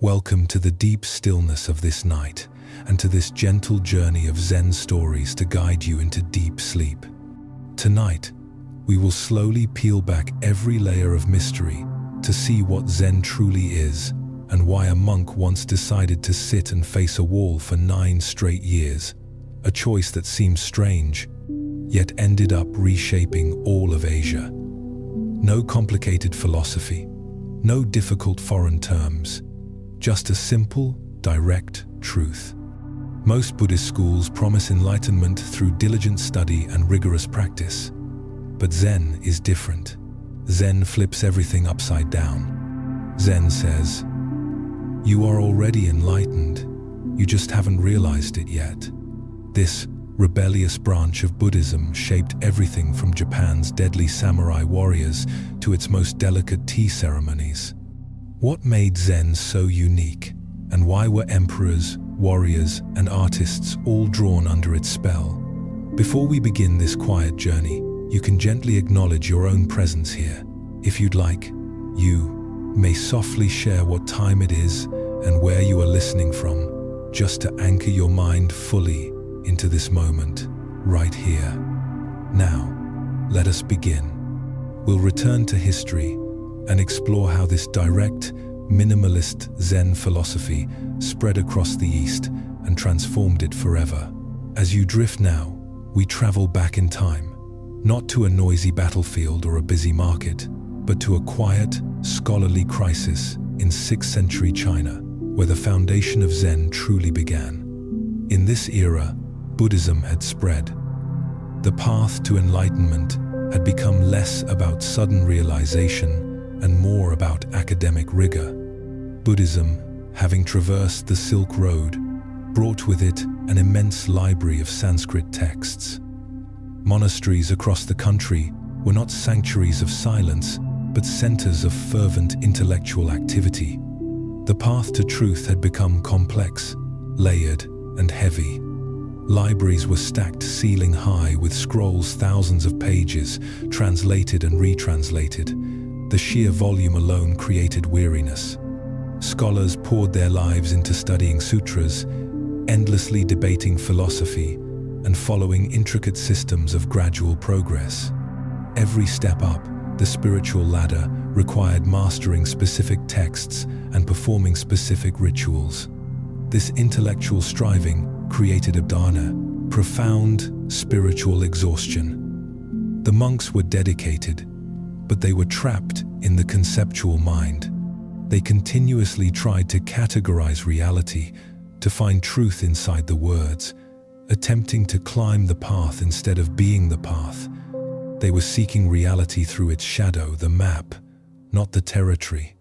Welcome to the deep stillness of this night and to this gentle journey of Zen stories to guide you into deep sleep. Tonight, we will slowly peel back every layer of mystery to see what Zen truly is and why a monk once decided to sit and face a wall for 9 straight years, a choice that seemed strange, yet ended up reshaping all of Asia. No complicated philosophy, no difficult foreign terms, just a simple, direct truth. Most Buddhist schools promise enlightenment through diligent study and rigorous practice. But Zen is different. Zen flips everything upside down. Zen says, "You are already enlightened, you just haven't realized it yet." This rebellious branch of Buddhism shaped everything from Japan's deadly samurai warriors to its most delicate tea ceremonies. What made Zen so unique, and why were emperors, warriors, and artists all drawn under its spell? Before we begin this quiet journey, you can gently acknowledge your own presence here. If you'd like, you may softly share what time it is and where you are listening from, just to anchor your mind fully into this moment, right here. Now, let us begin. We'll return to history and explore how this direct, minimalist Zen philosophy spread across the East and transformed it forever. As you drift now, we travel back in time, not to a noisy battlefield or a busy market, but to a quiet, scholarly crisis in 6th century China, where the foundation of Zen truly began. In this era, Buddhism had spread. The path to enlightenment had become less about sudden realization and more about academic rigor. Buddhism, having traversed the Silk Road, brought with it an immense library of Sanskrit texts. Monasteries across the country were not sanctuaries of silence, but centers of fervent intellectual activity. The path to truth had become complex, layered, and heavy. Libraries were stacked ceiling high with scrolls thousands of pages, translated and retranslated. The sheer volume alone created weariness. Scholars poured their lives into studying sutras, endlessly debating philosophy, and following intricate systems of gradual progress. Every step up the spiritual ladder required mastering specific texts and performing specific rituals. This intellectual striving created dharana, profound spiritual exhaustion. The monks were dedicated, but they were trapped in the conceptual mind. They continuously tried to categorize reality, to find truth inside the words, attempting to climb the path instead of being the path. They were seeking reality through its shadow, the map, not the territory.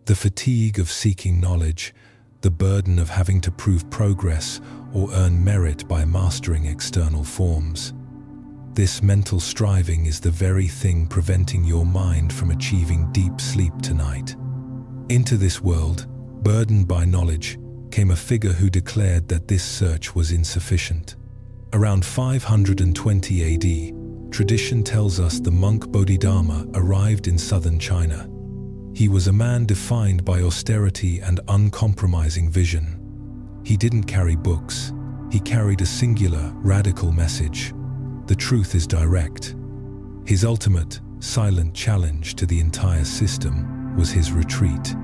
The fatigue of seeking knowledge, the burden of having to prove progress or earn merit by mastering external forms. This mental striving is the very thing preventing your mind from achieving deep sleep tonight. Into this world, burdened by knowledge, came a figure who declared that this search was insufficient. Around 520 AD, tradition tells us the monk Bodhidharma arrived in southern China. He was a man defined by austerity and uncompromising vision. He didn't carry books. He carried a singular, radical message. The truth is direct. His ultimate, silent challenge to the entire system was his retreat.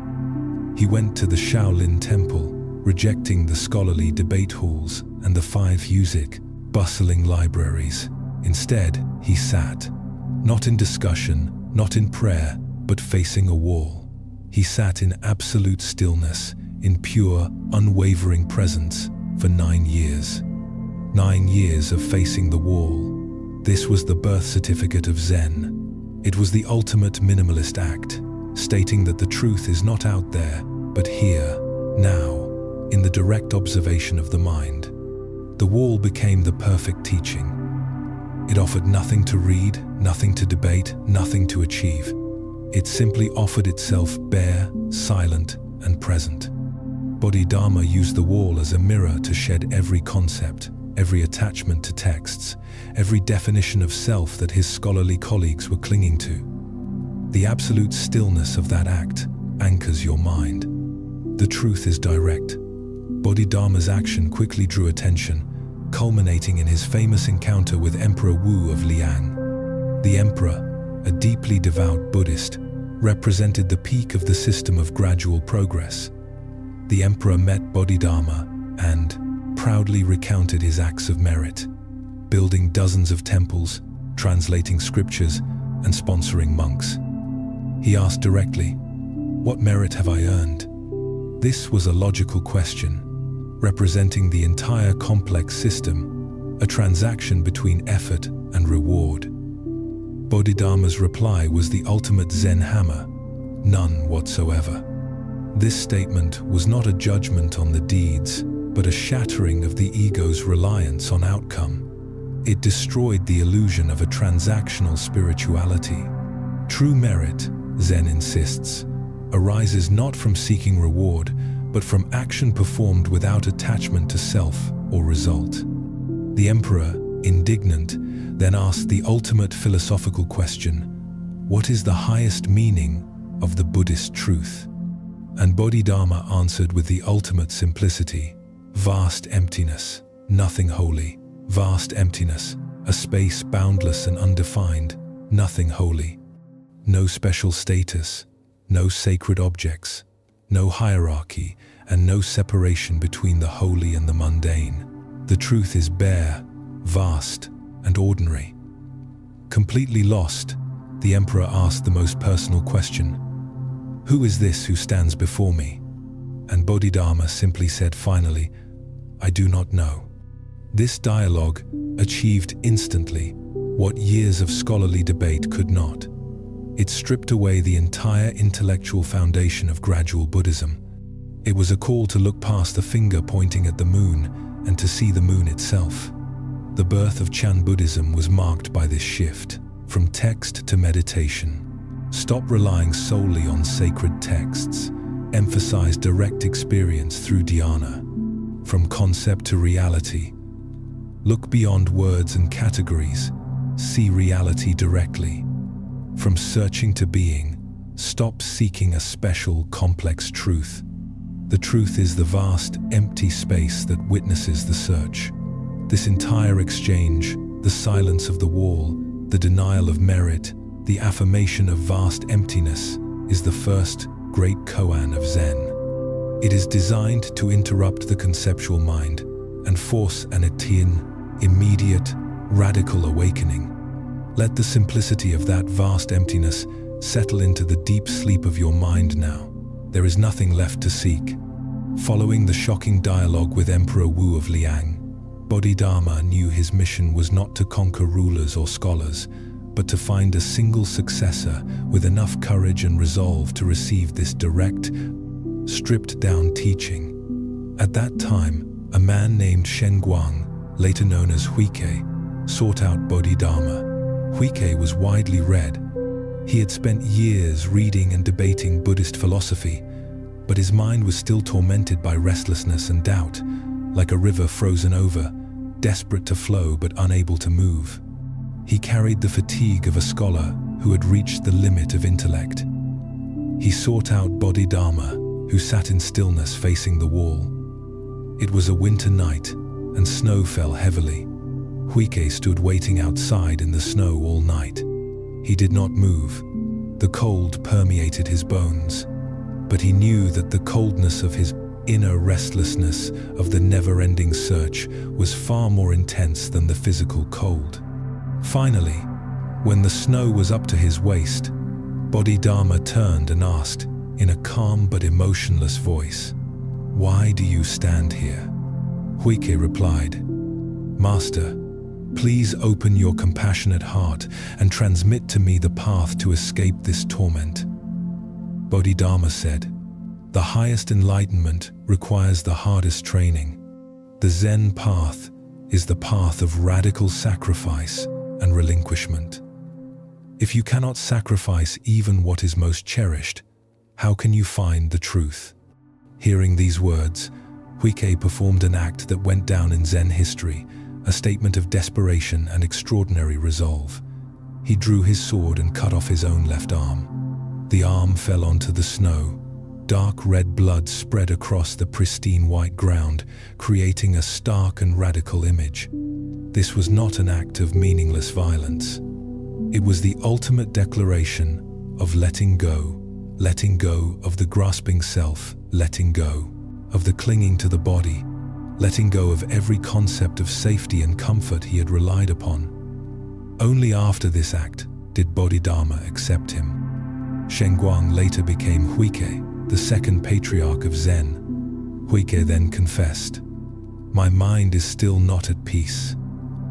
He went to the Shaolin Temple, rejecting the scholarly debate halls and the 5 Yuzik, bustling libraries. Instead, he sat, not in discussion, not in prayer, but facing a wall. He sat in absolute stillness, in pure, unwavering presence, for 9 years. 9 years of facing the wall. This was the birth certificate of Zen. It was the ultimate minimalist act, stating that the truth is not out there, but here, now, in the direct observation of the mind. The wall became the perfect teaching. It offered nothing to read, nothing to debate, nothing to achieve. It simply offered itself bare, silent, and present. Bodhidharma used the wall as a mirror to shed every concept, every attachment to texts, every definition of self that his scholarly colleagues were clinging to. The absolute stillness of that act anchors your mind. The truth is direct. Bodhidharma's action quickly drew attention, culminating in his famous encounter with Emperor Wu of Liang. The emperor, a deeply devout Buddhist, represented the peak of the system of gradual progress. The emperor met Bodhidharma and proudly recounted his acts of merit, building dozens of temples, translating scriptures, and sponsoring monks. He asked directly, "What merit have I earned?" This was a logical question, representing the entire complex system, a transaction between effort and reward. Bodhidharma's reply was the ultimate Zen hammer: none whatsoever. This statement was not a judgment on the deeds, but a shattering of the ego's reliance on outcome. It destroyed the illusion of a transactional spirituality. True merit, Zen insists, arises not from seeking reward, but from action performed without attachment to self or result. The emperor, indignant, then asked the ultimate philosophical question: what is the highest meaning of the Buddhist truth? And Bodhidharma answered with the ultimate simplicity: vast emptiness, nothing holy. Vast emptiness, a space boundless and undefined, nothing holy. No special status, no sacred objects, no hierarchy, and no separation between the holy and the mundane. The truth is bare, vast, and ordinary. Completely lost, the emperor asked the most personal question: who is this who stands before me? And Bodhidharma simply said finally, "I do not know." This dialogue achieved instantly what years of scholarly debate could not. It stripped away the entire intellectual foundation of gradual Buddhism. It was a call to look past the finger pointing at the moon and to see the moon itself. The birth of Chan Buddhism was marked by this shift, from text to meditation. Stop relying solely on sacred texts. Emphasize direct experience through dhyana. From concept to reality. Look beyond words and categories. See reality directly. From searching to being, stop seeking a special, complex truth. The truth is the vast, empty space that witnesses the search. This entire exchange, the silence of the wall, the denial of merit, the affirmation of vast emptiness, is the first great koan of Zen. It is designed to interrupt the conceptual mind and force an immediate, radical awakening. Let the simplicity of that vast emptiness settle into the deep sleep of your mind now. There is nothing left to seek. Following the shocking dialogue with Emperor Wu of Liang, Bodhidharma knew his mission was not to conquer rulers or scholars, but to find a single successor with enough courage and resolve to receive this direct, stripped-down teaching. At that time, a man named Shen Guang, later known as Huike, sought out Bodhidharma. Huike was widely read. He had spent years reading and debating Buddhist philosophy, but his mind was still tormented by restlessness and doubt, like a river frozen over, desperate to flow but unable to move. He carried the fatigue of a scholar who had reached the limit of intellect. He sought out Bodhidharma, who sat in stillness facing the wall. It was a winter night, and snow fell heavily. Huike stood waiting outside in the snow all night. He did not move. The cold permeated his bones, but he knew that the coldness of his inner restlessness of the never-ending search was far more intense than the physical cold. Finally, when the snow was up to his waist, Bodhidharma turned and asked, in a calm but emotionless voice, "Why do you stand here?" Huike replied, "Master, please open your compassionate heart and transmit to me the path to escape this torment." Bodhidharma said, "The highest enlightenment requires the hardest training. The Zen path is the path of radical sacrifice and relinquishment. If you cannot sacrifice even what is most cherished, how can you find the truth?" Hearing these words, Huike performed an act that went down in Zen history, a statement of desperation and extraordinary resolve. He drew his sword and cut off his own left arm. The arm fell onto the snow, dark red blood spread across the pristine white ground, creating a stark and radical image. This was not an act of meaningless violence. It was the ultimate declaration of letting go of the grasping self, letting go of the clinging to the body, letting go of every concept of safety and comfort he had relied upon. Only after this act did Bodhidharma accept him. Shengguang later became Huike, the second patriarch of Zen. Huike then confessed, "My mind is still not at peace.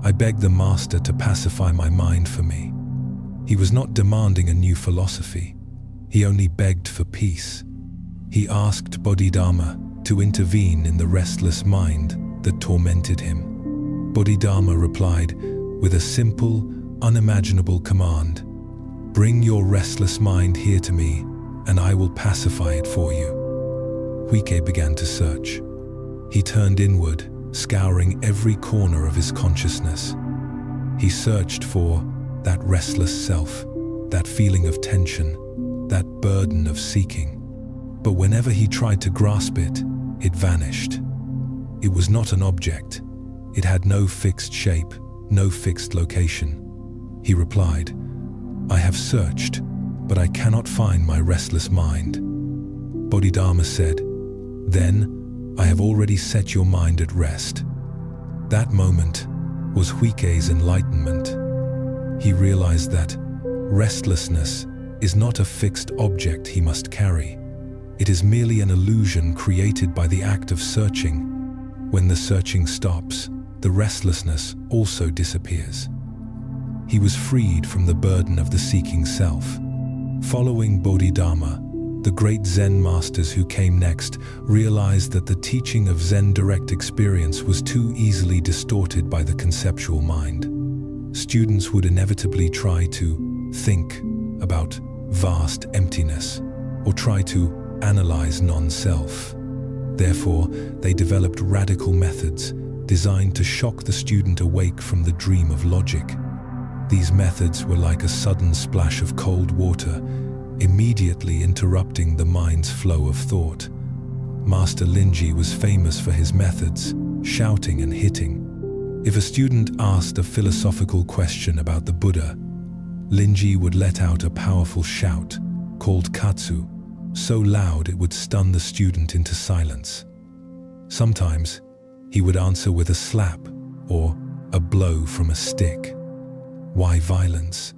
I beg the master to pacify my mind for me." He was not demanding a new philosophy. He only begged for peace. He asked Bodhidharma to intervene in the restless mind that tormented him. Bodhidharma replied with a simple, unimaginable command, "Bring your restless mind here to me, and I will pacify it for you." Huike began to search. He turned inward, scouring every corner of his consciousness. He searched for that restless self, that feeling of tension, that burden of seeking. But whenever he tried to grasp it, it vanished. It was not an object. It had no fixed shape, no fixed location. He replied, "I have searched, but I cannot find my restless mind." Bodhidharma said, "Then I have already set your mind at rest." That moment was Huike's enlightenment. He realized that restlessness is not a fixed object he must carry. It is merely an illusion created by the act of searching. When the searching stops, the restlessness also disappears. He was freed from the burden of the seeking self. Following Bodhidharma, the great Zen masters who came next realized that the teaching of Zen direct experience was too easily distorted by the conceptual mind. Students would inevitably try to think about vast emptiness or try to analyze non-self. Therefore, they developed radical methods designed to shock the student awake from the dream of logic. These methods were like a sudden splash of cold water, immediately interrupting the mind's flow of thought. Master Linji was famous for his methods, shouting and hitting. If a student asked a philosophical question about the Buddha, Linji would let out a powerful shout, called katsu, so loud it would stun the student into silence. Sometimes, he would answer with a slap or a blow from a stick. Why violence?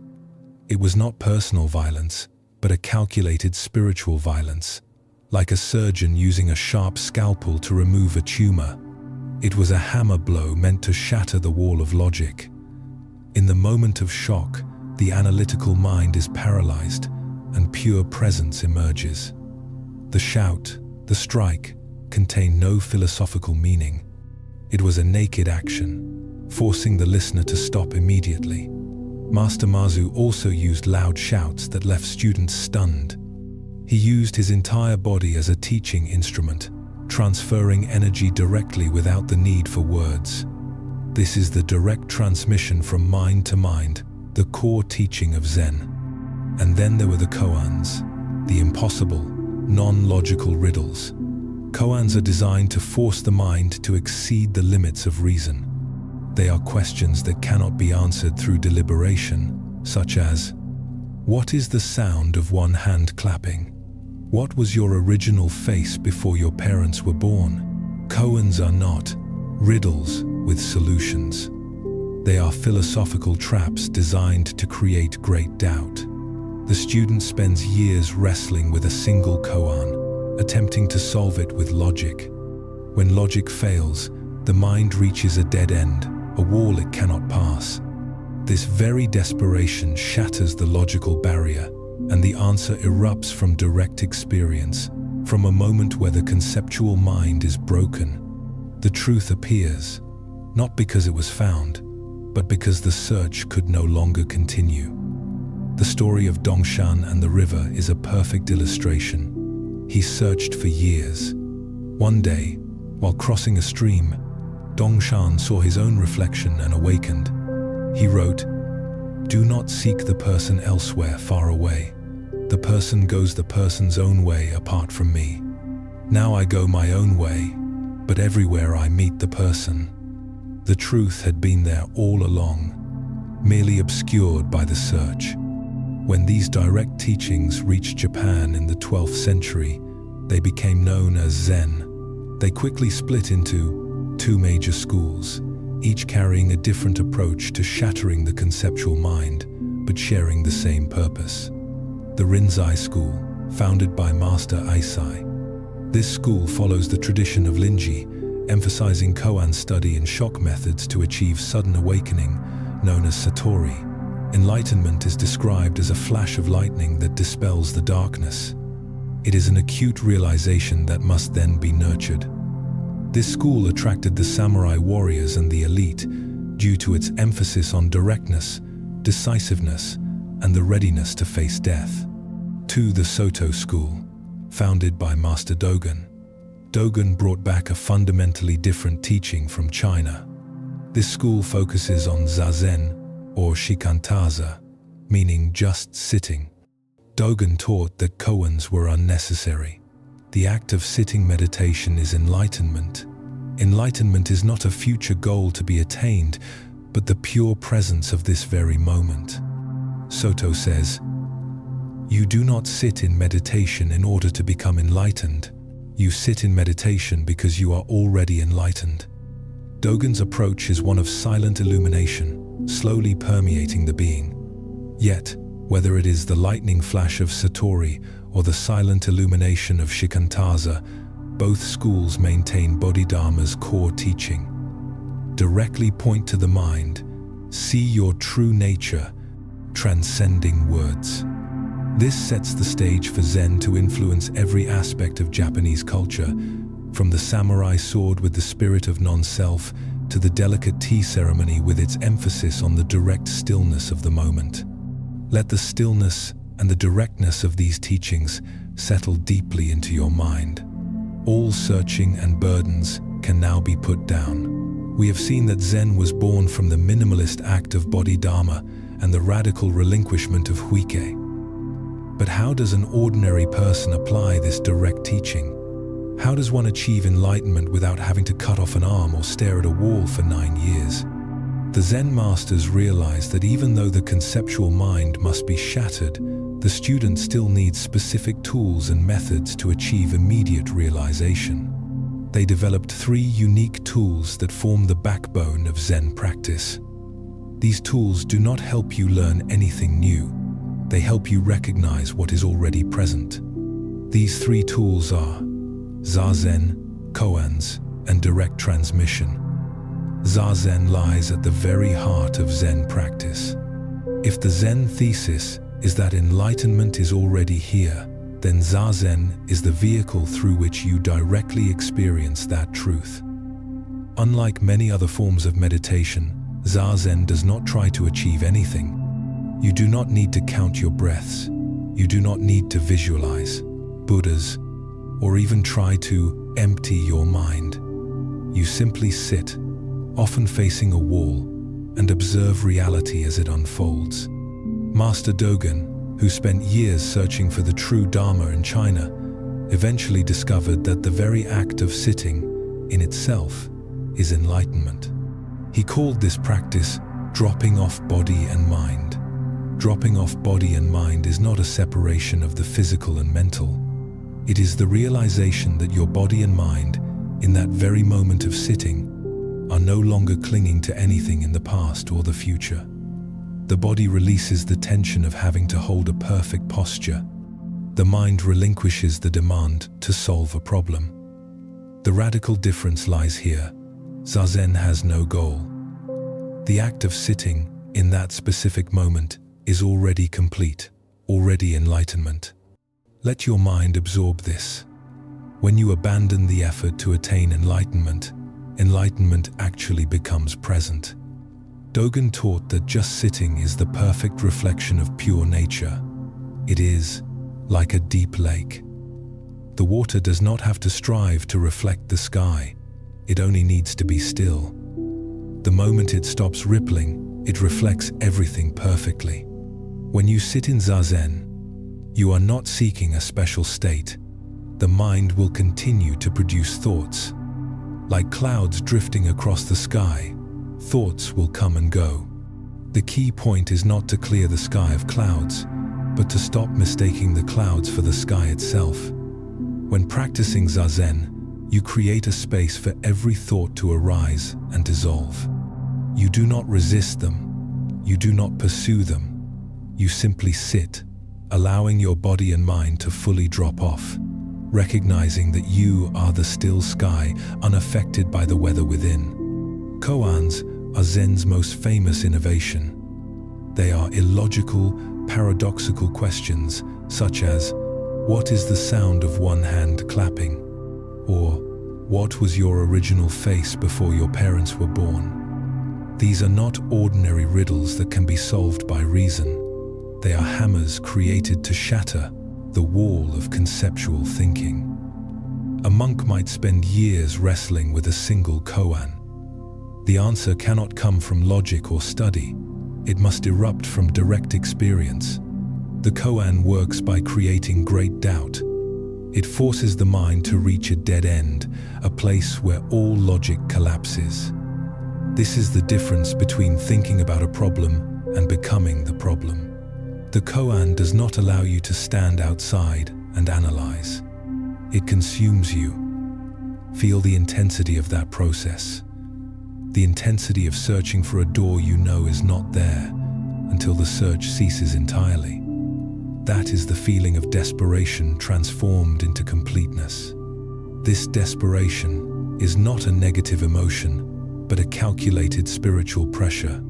It was not personal violence, but a calculated spiritual violence, like a surgeon using a sharp scalpel to remove a tumor. It was a hammer blow meant to shatter the wall of logic. In the moment of shock, the analytical mind is paralyzed and pure presence emerges. The shout, the strike, contained no philosophical meaning. It was a naked action, forcing the listener to stop immediately. Master Mazu also used loud shouts that left students stunned. He used his entire body as a teaching instrument, transferring energy directly without the need for words. This is the direct transmission from mind to mind, the core teaching of Zen. And then there were the koans, the impossible, non-logical riddles. Koans are designed to force the mind to exceed the limits of reason. They are questions that cannot be answered through deliberation, such as, what is the sound of one hand clapping? What was your original face before your parents were born? Koans are not riddles with solutions. They are philosophical traps designed to create great doubt. The student spends years wrestling with a single koan, attempting to solve it with logic. When logic fails, the mind reaches a dead end, a wall it cannot pass. This very desperation shatters the logical barrier, and the answer erupts from direct experience, from a moment where the conceptual mind is broken. The truth appears, not because it was found, but because the search could no longer continue. The story of Dongshan and the river is a perfect illustration. He searched for years. One day, while crossing a stream, Dongshan saw his own reflection and awakened. He wrote, "Do not seek the person elsewhere far away. The person goes the person's own way apart from me. Now I go my own way, but everywhere I meet the person. The truth had been there all along, merely obscured by the search. When these direct teachings reached Japan in the 12th century, they became known as Zen. They quickly split into two major schools, each carrying a different approach to shattering the conceptual mind, but sharing the same purpose. The Rinzai school, founded by Master Eisai. This school follows the tradition of Linji, emphasizing Koan study and shock methods to achieve sudden awakening, known as Satori. Enlightenment is described as a flash of lightning that dispels the darkness. It is an acute realization that must then be nurtured. This school attracted the samurai warriors and the elite due to its emphasis on directness, decisiveness, and the readiness to face death. 2. The Soto school, founded by Master Dogen. Dogen brought back a fundamentally different teaching from China. This school focuses on Zazen, or shikantaza, meaning just sitting. Dogen taught that koans were unnecessary. The act of sitting meditation is enlightenment. Enlightenment is not a future goal to be attained, but the pure presence of this very moment. Soto says, "You do not sit in meditation in order to become enlightened. You sit in meditation because you are already enlightened." Dogen's approach is one of silent illumination, slowly permeating the being. Yet, whether it is the lightning flash of Satori or the silent illumination of shikantaza, both schools maintain Bodhidharma's core teaching. Directly point to the mind, see your true nature, transcending words. This sets the stage for Zen to influence every aspect of Japanese culture, from the samurai sword with the spirit of non-self to the delicate tea ceremony with its emphasis on the direct stillness of the moment. Let the stillness and the directness of these teachings settle deeply into your mind. All searching and burdens can now be put down. We have seen that Zen was born from the minimalist act of Bodhidharma and the radical relinquishment of Huike. But how does an ordinary person apply this direct teaching? How does one achieve enlightenment without having to cut off an arm or stare at a wall for 9 years? The Zen masters realized that even though the conceptual mind must be shattered, the student still needs specific tools and methods to achieve immediate realization. They developed 3 unique tools that form the backbone of Zen practice. These tools do not help you learn anything new. They help you recognize what is already present. These 3 tools are Zazen, Koans, and direct transmission. Zazen lies at the very heart of Zen practice. If the Zen thesis is that enlightenment is already here, then Zazen is the vehicle through which you directly experience that truth. Unlike many other forms of meditation, Zazen does not try to achieve anything. You do not need to count your breaths. You do not need to visualize Buddhas or even try to empty your mind. You simply sit, often facing a wall, and observe reality as it unfolds. Master Dogen, who spent years searching for the true Dharma in China, eventually discovered that the very act of sitting, in itself, is enlightenment. He called this practice dropping off body and mind. Dropping off body and mind is not a separation of the physical and mental. It is the realization that your body and mind, in that very moment of sitting, are no longer clinging to anything in the past or the future. The body releases the tension of having to hold a perfect posture. The mind relinquishes the demand to solve a problem. The radical difference lies here. Zazen has no goal. The act of sitting, in that specific moment, is already complete, already enlightenment. Let your mind absorb this. When you abandon the effort to attain enlightenment, enlightenment actually becomes present. Dogen taught that just sitting is the perfect reflection of pure nature. It is like a deep lake. The water does not have to strive to reflect the sky. It only needs to be still. The moment it stops rippling, it reflects everything perfectly. When you sit in Zazen, You are not seeking a special state. The mind will continue to produce thoughts. Like clouds drifting across the sky, thoughts will come and go. The key point is not to clear the sky of clouds, but to stop mistaking the clouds for the sky itself. When practicing Zazen, you create a space for every thought to arise and dissolve. You do not resist them. You do not pursue them. You simply sit, allowing your body and mind to fully drop off, recognizing that you are the still sky, unaffected by the weather within. Koans are Zen's most famous innovation. They are illogical, paradoxical questions such as, what is the sound of one hand clapping? Or, what was your original face before your parents were born? These are not ordinary riddles that can be solved by reason. They are hammers created to shatter the wall of conceptual thinking. A monk might spend years wrestling with a single koan. The answer cannot come from logic or study. It must erupt from direct experience. The koan works by creating great doubt. It forces the mind to reach a dead end, a place where all logic collapses. This is the difference between thinking about a problem and becoming the problem. The koan does not allow you to stand outside and analyze. It consumes you. Feel the intensity of that process. The intensity of searching for a door you know is not there until the search ceases entirely. That is the feeling of desperation transformed into completeness. This desperation is not a negative emotion, but a calculated spiritual pressure.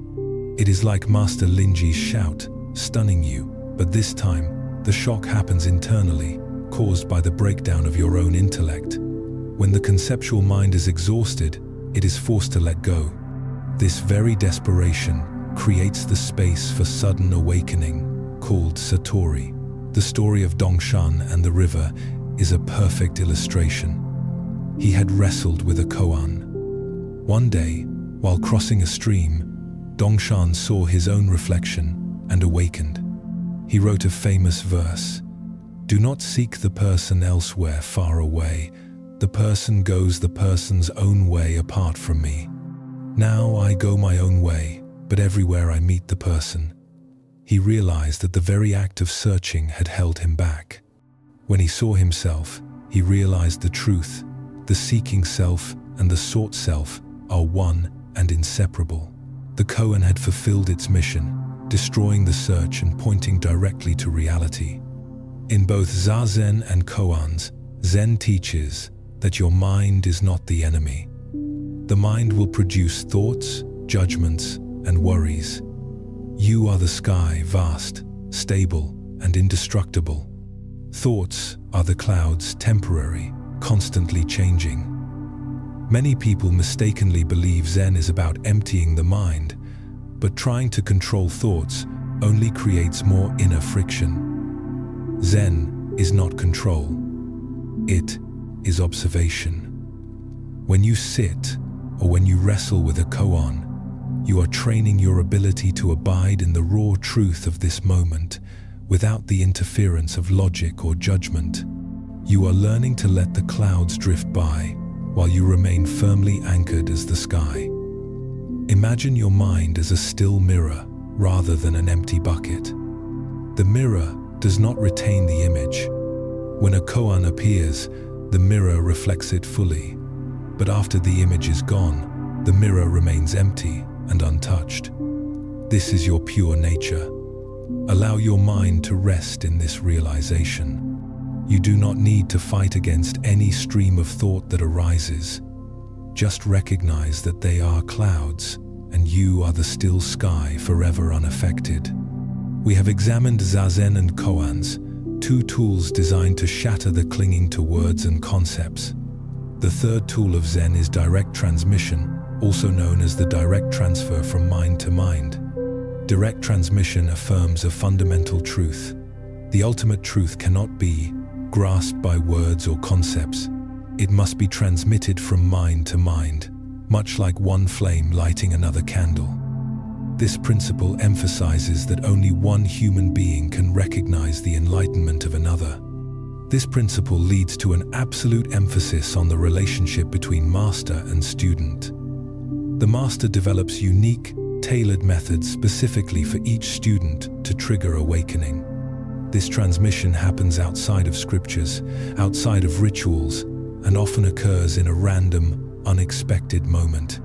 It is like Master Linji's shout, stunning you, but this time, the shock happens internally, caused by the breakdown of your own intellect. When the conceptual mind is exhausted, it is forced to let go. This very desperation creates the space for sudden awakening, called Satori. The story of Dongshan and the river is a perfect illustration. He had wrestled with a koan. One day, while crossing a stream, Dongshan saw his own reflection and awakened. He wrote a famous verse, "Do not seek the person elsewhere far away. The person goes the person's own way apart from me. Now I go my own way, but everywhere I meet the person." He realized that the very act of searching had held him back. When he saw himself, he realized the truth. The seeking self and the sought self are one and inseparable. The koan had fulfilled its mission, destroying the search and pointing directly to reality. In both Zazen and Koans, Zen teaches that your mind is not the enemy. The mind will produce thoughts, judgments, and worries. You are the sky, vast, stable, and indestructible. Thoughts are the clouds, temporary, constantly changing. Many people mistakenly believe Zen is about emptying the mind, but trying to control thoughts only creates more inner friction. Zen is not control. It is observation. When you sit, or when you wrestle with a koan, you are training your ability to abide in the raw truth of this moment without the interference of logic or judgment. You are learning to let the clouds drift by while you remain firmly anchored as the sky. Imagine your mind as a still mirror rather than an empty bucket. The mirror does not retain the image. When a koan appears, the mirror reflects it fully. But after the image is gone, the mirror remains empty and untouched. This is your pure nature. Allow your mind to rest in this realization. You do not need to fight against any stream of thought that arises. Just recognize that they are clouds, and you are the still sky forever unaffected. We have examined Zazen and Koans, two tools designed to shatter the clinging to words and concepts. The third tool of Zen is direct transmission, also known as the direct transfer from mind to mind. Direct transmission affirms a fundamental truth. The ultimate truth cannot be grasped by words or concepts. It must be transmitted from mind to mind, much like one flame lighting another candle. This principle emphasizes that only one human being can recognize the enlightenment of another. This principle leads to an absolute emphasis on the relationship between master and student. The master develops unique, tailored methods specifically for each student to trigger awakening. This transmission happens outside of scriptures, outside of rituals, and often occurs in a random, unexpected moment.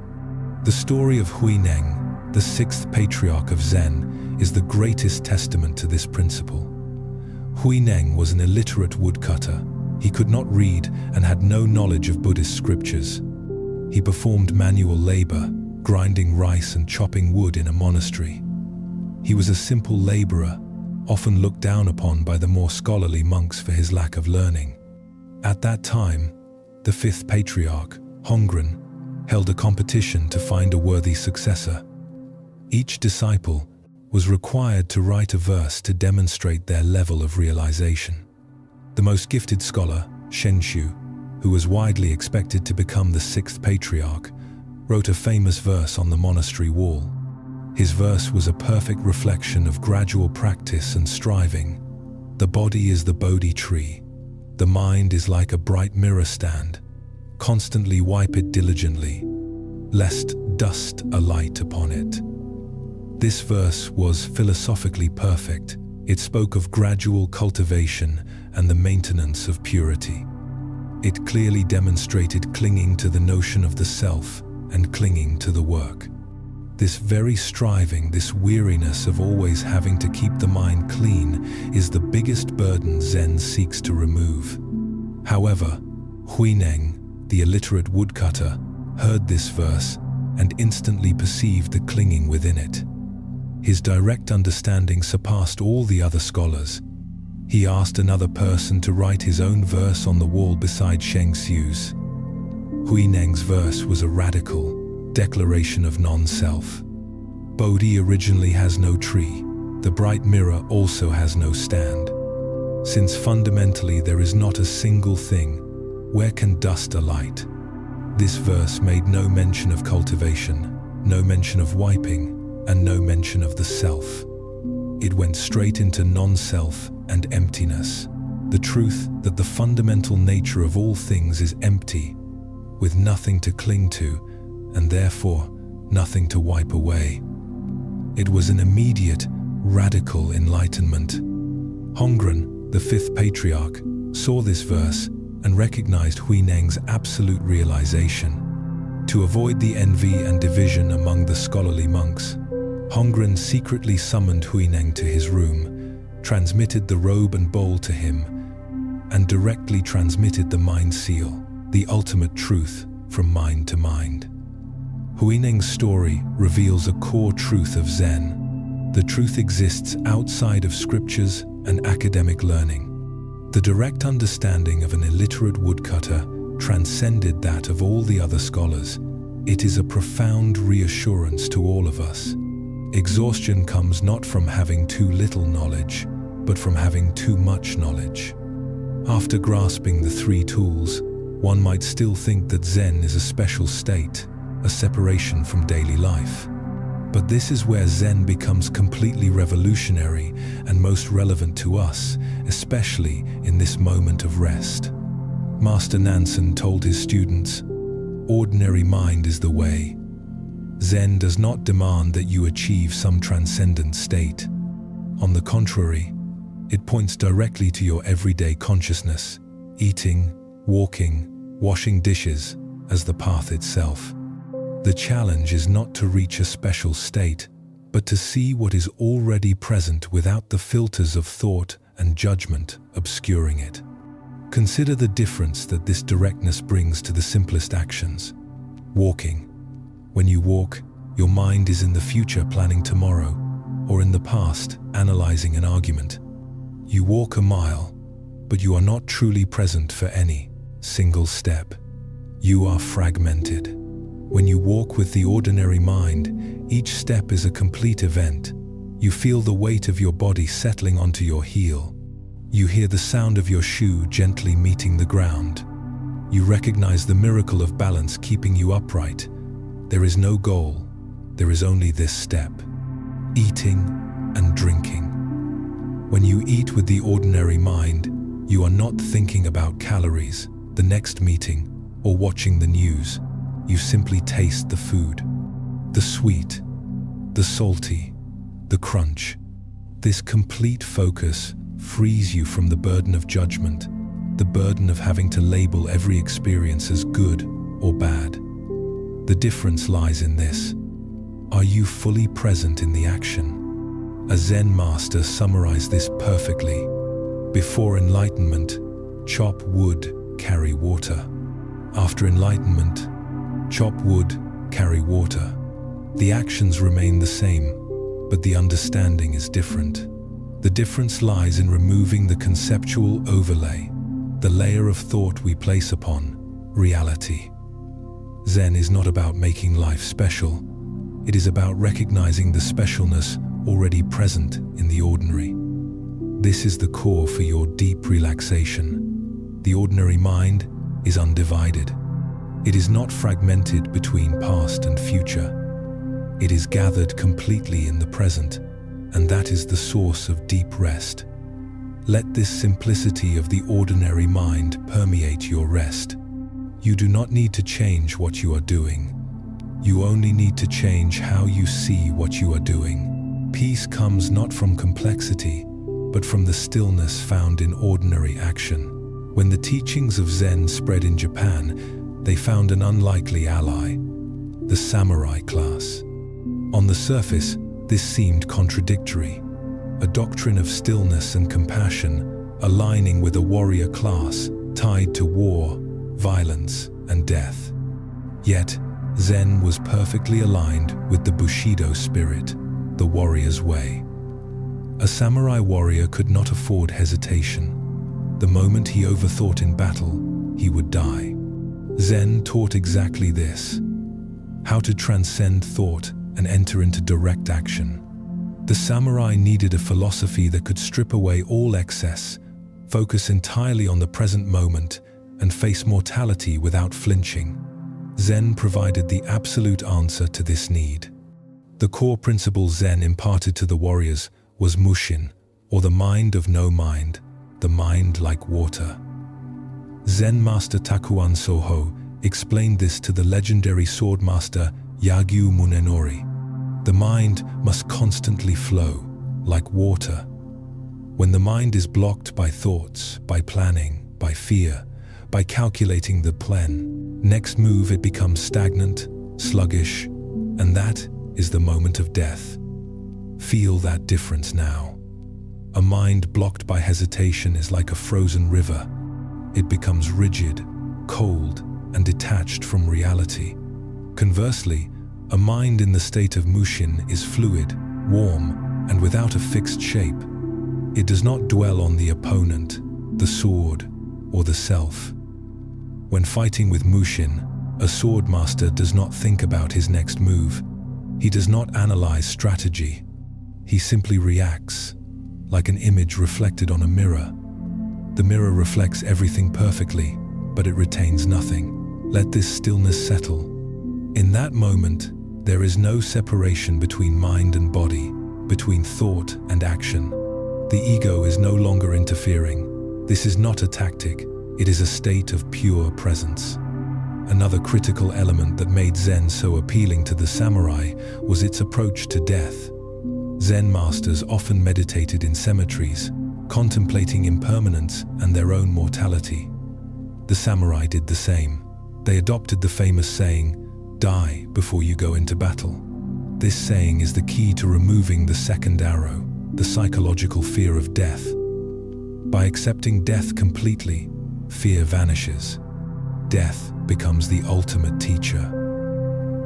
The story of Huineng, the sixth patriarch of Zen, is the greatest testament to this principle. Huineng was an illiterate woodcutter. He could not read and had no knowledge of Buddhist scriptures. He performed manual labor, grinding rice and chopping wood in a monastery. He was a simple laborer, often looked down upon by the more scholarly monks for his lack of learning. At that time, the fifth patriarch, Hongren, held a competition to find a worthy successor. Each disciple was required to write a verse to demonstrate their level of realization. The most gifted scholar, Shenshu, who was widely expected to become the sixth patriarch, wrote a famous verse on the monastery wall. His verse was a perfect reflection of gradual practice and striving. The body is the Bodhi tree. The mind is like a bright mirror stand. Constantly wipe it diligently, lest dust alight upon it. This verse was philosophically perfect. It spoke of gradual cultivation and the maintenance of purity. It clearly demonstrated clinging to the notion of the self and clinging to the work. This very striving, this weariness of always having to keep the mind clean, is the biggest burden Zen seeks to remove. However, Huineng, the illiterate woodcutter, heard this verse and instantly perceived the clinging within it. His direct understanding surpassed all the other scholars. He asked another person to write his own verse on the wall beside Sheng Xiu's. Huineng's verse was a radical declaration of non-self. Bodhi originally has no tree. The bright mirror also has no stand. Since fundamentally there is not a single thing, where can dust alight? This verse made no mention of cultivation, no mention of wiping, and no mention of the self. It went straight into non-self and emptiness. The truth that the fundamental nature of all things is empty, with nothing to cling to, and therefore nothing to wipe away. It was an immediate, radical enlightenment. Hongren, the fifth patriarch, saw this verse and recognized Huineng's absolute realization. To avoid the envy and division among the scholarly monks, Hongren secretly summoned Huineng to his room, transmitted the robe and bowl to him, and directly transmitted the mind seal, the ultimate truth, from mind to mind. Huineng's story reveals a core truth of Zen. The truth exists outside of scriptures and academic learning. The direct understanding of an illiterate woodcutter transcended that of all the other scholars. It is a profound reassurance to all of us. Exhaustion comes not from having too little knowledge, but from having too much knowledge. After grasping the three tools, one might still think that Zen is a special state, a separation from daily life. But this is where Zen becomes completely revolutionary and most relevant to us, especially in this moment of rest. Master Nansen told his students, "Ordinary mind is the way." Zen does not demand that you achieve some transcendent state. On the contrary, it points directly to your everyday consciousness, eating, walking, washing dishes, as the path itself. The challenge is not to reach a special state, but to see what is already present without the filters of thought and judgment obscuring it. Consider the difference that this directness brings to the simplest actions. Walking. When you walk, your mind is in the future planning tomorrow, or in the past analyzing an argument. You walk a mile, but you are not truly present for any single step. You are fragmented. When you walk with the ordinary mind, each step is a complete event. You feel the weight of your body settling onto your heel. You hear the sound of your shoe gently meeting the ground. You recognize the miracle of balance keeping you upright. There is no goal, there is only this step. eating and drinking. When you eat with the ordinary mind, you are not thinking about calories, the next meeting, or watching the news. You simply taste the food. The sweet, the salty, the crunch. This complete focus frees you from the burden of judgment, the burden of having to label every experience as good or bad. The difference lies in this. Are you fully present in the action? A Zen master summarized this perfectly. Before enlightenment, chop wood, carry water. After enlightenment, chop wood, carry water. The actions remain the same, but the understanding is different. The difference lies in removing the conceptual overlay, the layer of thought we place upon reality. Zen is not about making life special. It is about recognizing the specialness already present in the ordinary. This is the core for your deep relaxation. The ordinary mind is undivided. It is not fragmented between past and future. It is gathered completely in the present, and that is the source of deep rest. Let this simplicity of the ordinary mind permeate your rest. You do not need to change what you are doing. You only need to change how you see what you are doing. Peace comes not from complexity, but from the stillness found in ordinary action. When the teachings of Zen spread in Japan, they found an unlikely ally, the samurai class. On the surface, this seemed contradictory, a doctrine of stillness and compassion aligning with a warrior class tied to war, violence, and death. Yet, Zen was perfectly aligned with the Bushido spirit, the warrior's way. A samurai warrior could not afford hesitation. The moment he overthought in battle, he would die. Zen taught exactly this: how to transcend thought and enter into direct action. The samurai needed a philosophy that could strip away all excess, focus entirely on the present moment, and face mortality without flinching. Zen provided the absolute answer to this need. The core principle Zen imparted to the warriors was Mushin, or the mind of no mind, the mind like water. Zen master Takuan Soho explained this to the legendary sword master Yagyu Munenori. The mind must constantly flow, like water. When the mind is blocked by thoughts, by planning, by fear, by calculating the next move, it becomes stagnant, sluggish, and that is the moment of death. Feel that difference now. A mind blocked by hesitation is like a frozen river. It becomes rigid, cold, and detached from reality. Conversely, a mind in the state of Mushin is fluid, warm, and without a fixed shape. It does not dwell on the opponent, the sword, or the self. When fighting with Mushin, a sword master does not think about his next move. He does not analyze strategy. He simply reacts, like an image reflected on a mirror. The mirror reflects everything perfectly, but it retains nothing. Let this stillness settle. In that moment, there is no separation between mind and body, between thought and action. The ego is no longer interfering. This is not a tactic, it is a state of pure presence. Another critical element that made Zen so appealing to the samurai was its approach to death. Zen masters often meditated in cemeteries, contemplating impermanence and their own mortality. The samurai did the same. They adopted the famous saying, "Die before you go into battle." This saying is the key to removing the second arrow, the psychological fear of death. By accepting death completely, fear vanishes. Death becomes the ultimate teacher.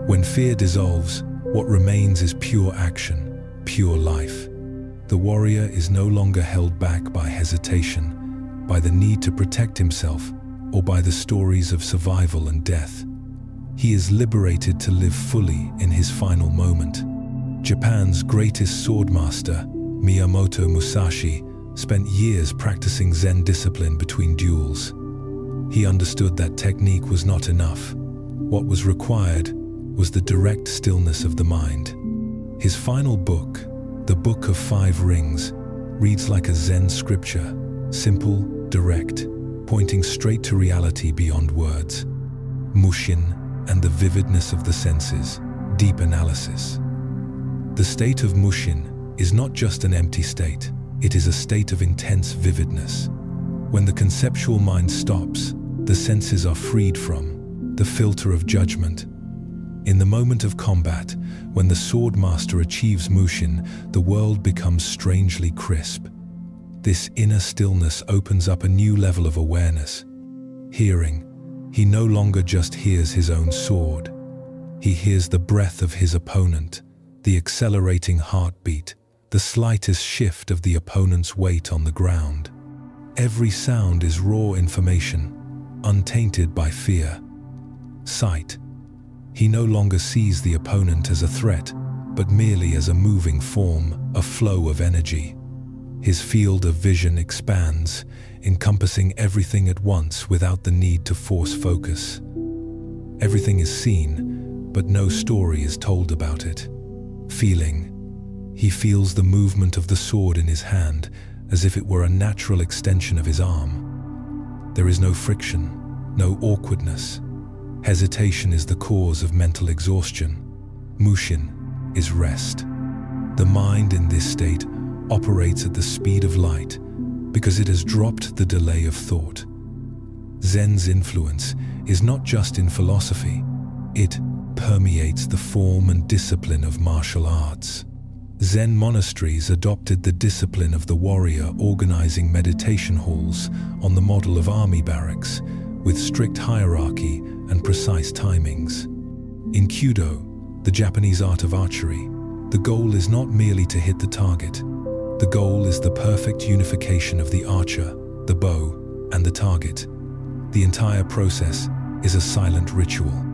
When fear dissolves, what remains is pure action, pure life. The warrior is no longer held back by hesitation, by the need to protect himself, or by the stories of survival and death. He is liberated to live fully in his final moment. Japan's greatest swordmaster, Miyamoto Musashi, spent years practicing Zen discipline between duels. He understood that technique was not enough. What was required was the direct stillness of the mind. His final book, The Book of Five Rings reads like a Zen scripture, simple, direct, pointing straight to reality beyond words. Mushin and the vividness of the senses, deep analysis. The state of Mushin is not just an empty state, it is a state of intense vividness. When the conceptual mind stops, the senses are freed from the filter of judgment. In the moment of combat, when the sword master achieves Mushin, the world becomes strangely crisp. This inner stillness opens up a new level of awareness. Hearing, he no longer just hears his own sword. He hears the breath of his opponent, the accelerating heartbeat, the slightest shift of the opponent's weight on the ground. Every sound is raw information, untainted by fear. Sight. He no longer sees the opponent as a threat, but merely as a moving form, a flow of energy. His field of vision expands, encompassing everything at once without the need to force focus. Everything is seen, but no story is told about it. Feeling. He feels the movement of the sword in his hand, as if it were a natural extension of his arm. There is no friction, no awkwardness. Hesitation is the cause of mental exhaustion. Mushin is rest. The mind in this state operates at the speed of light because it has dropped the delay of thought. Zen's influence is not just in philosophy, it permeates the form and discipline of martial arts. Zen monasteries adopted the discipline of the warrior, organizing meditation halls on the model of army barracks, with strict hierarchy and precise timings. In Kyudo, the Japanese art of archery, the goal is not merely to hit the target. The goal is the perfect unification of the archer, the bow, and the target. The entire process is a silent ritual.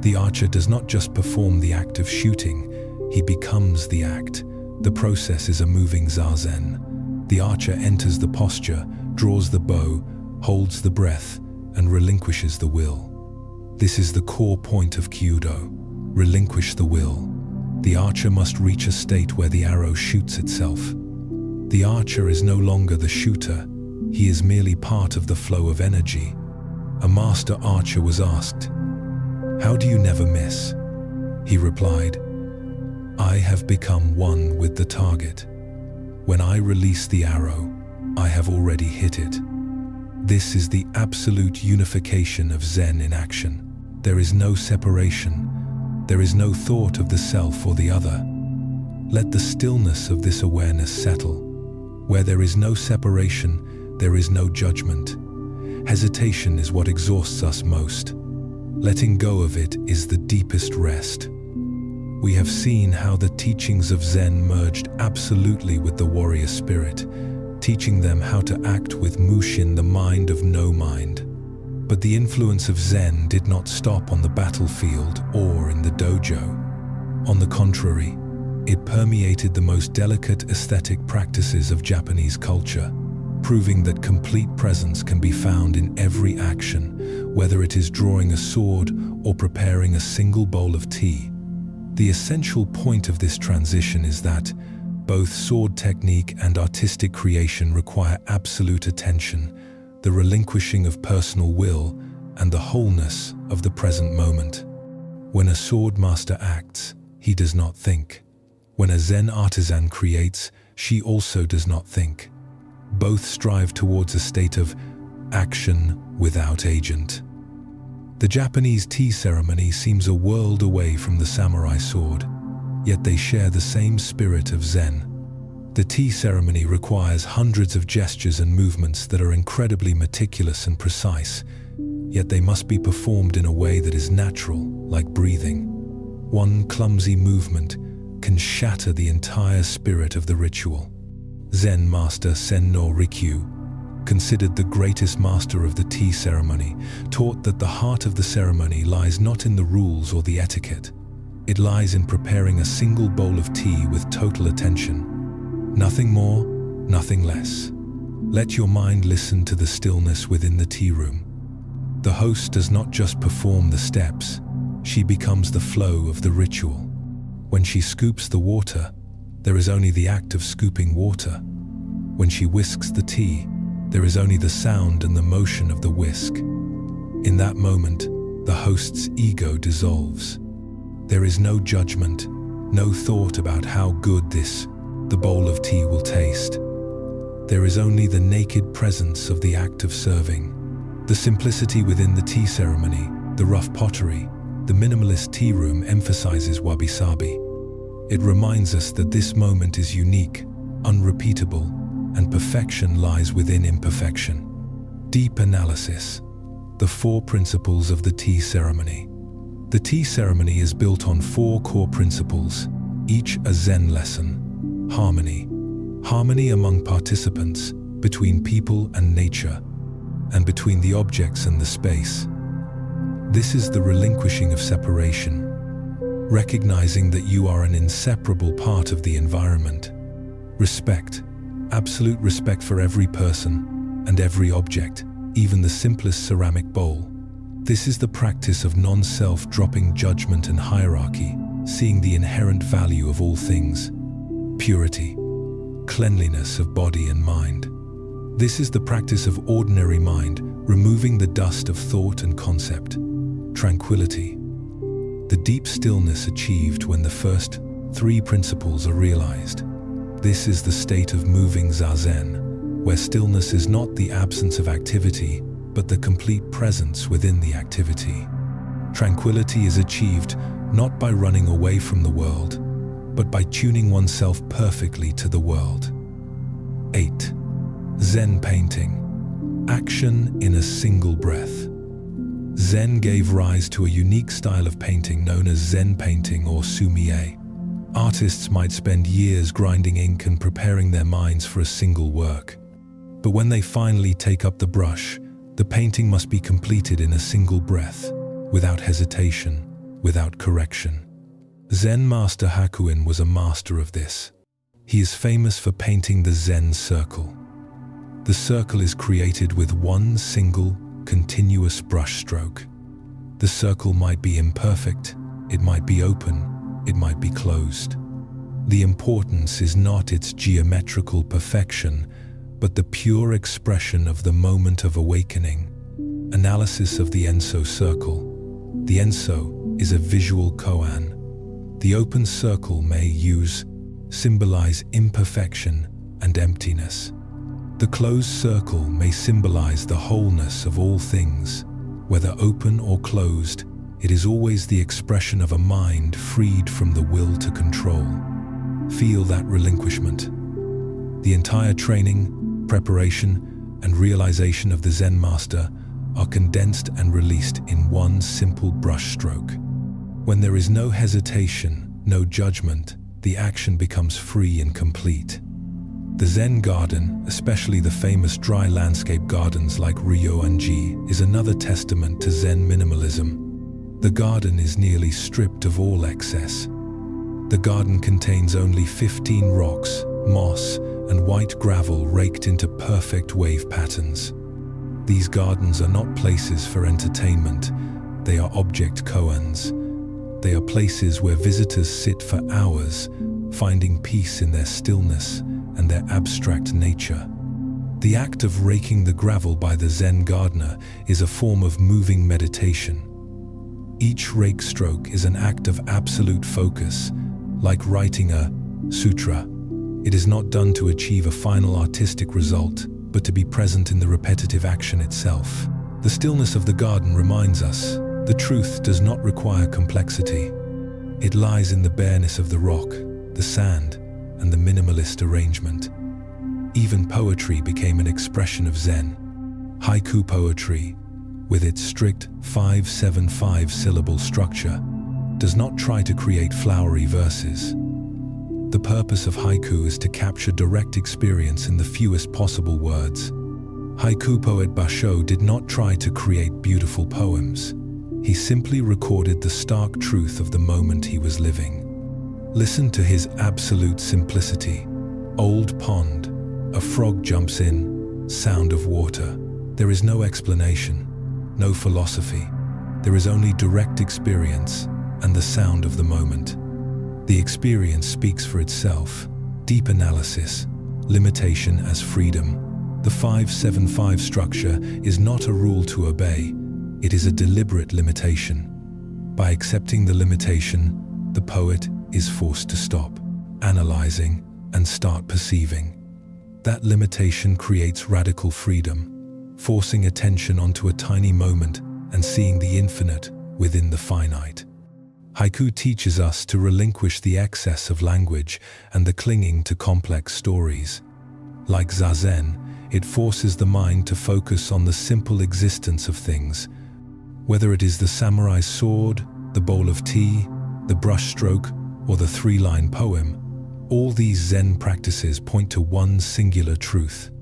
The archer does not just perform the act of shooting, he becomes the act. The process is a moving Zazen. The archer enters the posture, draws the bow, holds the breath, and relinquishes the will. This is the core point of Kyudo. Relinquish the will. The archer must reach a state where the arrow shoots itself. The archer is no longer the shooter, he is merely part of the flow of energy. A master archer was asked, "How do you never miss?" He replied, "I have become one with the target. When I release the arrow, I have already hit it." This is the absolute unification of Zen in action. There is no separation. There is no thought of the self or the other. Let the stillness of this awareness settle. Where there is no separation, there is no judgment. Hesitation is what exhausts us most. Letting go of it is the deepest rest. We have seen how the teachings of Zen merged absolutely with the warrior spirit, teaching them how to act with Mushin, the mind of no mind. But the influence of Zen did not stop on the battlefield or in the dojo. On the contrary, it permeated the most delicate aesthetic practices of Japanese culture, proving that complete presence can be found in every action, whether it is drawing a sword or preparing a single bowl of tea. The essential point of this transition is that both sword technique and artistic creation require absolute attention, the relinquishing of personal will, and the wholeness of the present moment. When a sword master acts, he does not think. When a Zen artisan creates, she also does not think. Both strive towards a state of action without agent. The Japanese tea ceremony seems a world away from the samurai sword, yet they share the same spirit of Zen. The tea ceremony requires hundreds of gestures and movements that are incredibly meticulous and precise, yet they must be performed in a way that is natural, like breathing. One clumsy movement can shatter the entire spirit of the ritual. Zen master Sen no Rikyu, considered the greatest master of the tea ceremony, taught that the heart of the ceremony lies not in the rules or the etiquette. It lies in preparing a single bowl of tea with total attention. Nothing more, nothing less. Let your mind listen to the stillness within the tea room. The host does not just perform the steps, she becomes the flow of the ritual. When she scoops the water, there is only the act of scooping water. When she whisks the tea, there is only the sound and the motion of the whisk. In that moment, the host's ego dissolves. There is no judgment, no thought about how good the bowl of tea will taste. There is only the naked presence of the act of serving. The simplicity within the tea ceremony, the rough pottery, the minimalist tea room emphasizes wabi-sabi. It reminds us that this moment is unique, unrepeatable, and perfection lies within imperfection. Deep analysis. The 4 principles of the tea ceremony. The tea ceremony is built on 4 core principles, each a Zen lesson. Harmony. Harmony among participants, between people and nature, and between the objects and the space. This is the relinquishing of separation, recognizing that you are an inseparable part of the environment. Respect. Absolute respect for every person and every object, even the simplest ceramic bowl. This is the practice of non-self, dropping judgment and hierarchy, seeing the inherent value of all things. Purity. Cleanliness of body and mind. This is the practice of ordinary mind, removing the dust of thought and concept. Tranquility. The deep stillness achieved when the first 3 principles are realized. This is the state of moving Zazen, where stillness is not the absence of activity, but the complete presence within the activity. Tranquility is achieved not by running away from the world, but by tuning oneself perfectly to the world. 8. Zen painting. Action in a single breath. Zen gave rise to a unique style of painting known as Zen painting or sumie. Artists might spend years grinding ink and preparing their minds for a single work. But when they finally take up the brush, the painting must be completed in a single breath, without hesitation, without correction. Zen master Hakuin was a master of this. He is famous for painting the Zen circle. The circle is created with one single, continuous brush stroke. The circle might be imperfect, it might be open, it might be closed. The importance is not its geometrical perfection, but the pure expression of the moment of awakening. Analysis of the Enso circle. The Enso is a visual koan. The open circle may symbolize imperfection and emptiness. The closed circle may symbolize the wholeness of all things. Whether open or closed, it is always the expression of a mind freed from the will to control. Feel that relinquishment. The entire training, preparation, and realization of the Zen master are condensed and released in one simple brush stroke. When there is no hesitation, no judgment, the action becomes free and complete. The Zen garden, especially the famous dry landscape gardens like Ryoanji, is another testament to Zen minimalism. The garden is nearly stripped of all excess. The garden contains only 15 rocks, moss, and white gravel raked into perfect wave patterns. These gardens are not places for entertainment, they are object koans. They are places where visitors sit for hours, finding peace in their stillness and their abstract nature. The act of raking the gravel by the Zen gardener is a form of moving meditation. Each rake stroke is an act of absolute focus, like writing a sutra. It is not done to achieve a final artistic result, but to be present in the repetitive action itself. The stillness of the garden reminds us, the truth does not require complexity. It lies in the bareness of the rock, the sand, and the minimalist arrangement. Even poetry became an expression of Zen. Haiku poetry, with its strict 5-7-5 syllable structure, does not try to create flowery verses. The purpose of haiku is to capture direct experience in the fewest possible words. Haiku poet Basho did not try to create beautiful poems. He simply recorded the stark truth of the moment he was living. Listen to his absolute simplicity. Old pond, a frog jumps in, sound of water. There is no explanation, no philosophy. There is only direct experience and the sound of the moment. The experience speaks for itself. Deep analysis, limitation as freedom. The 5-7-5 structure is not a rule to obey, it is a deliberate limitation. By accepting the limitation, the poet is forced to stop analyzing and start perceiving. That limitation creates radical freedom, forcing attention onto a tiny moment and seeing the infinite within the finite. Haiku teaches us to relinquish the excess of language and the clinging to complex stories. Like Zazen, it forces the mind to focus on the simple existence of things. Whether it is the samurai's sword, the bowl of tea, the brushstroke, or the 3-line poem, all these Zen practices point to one singular truth.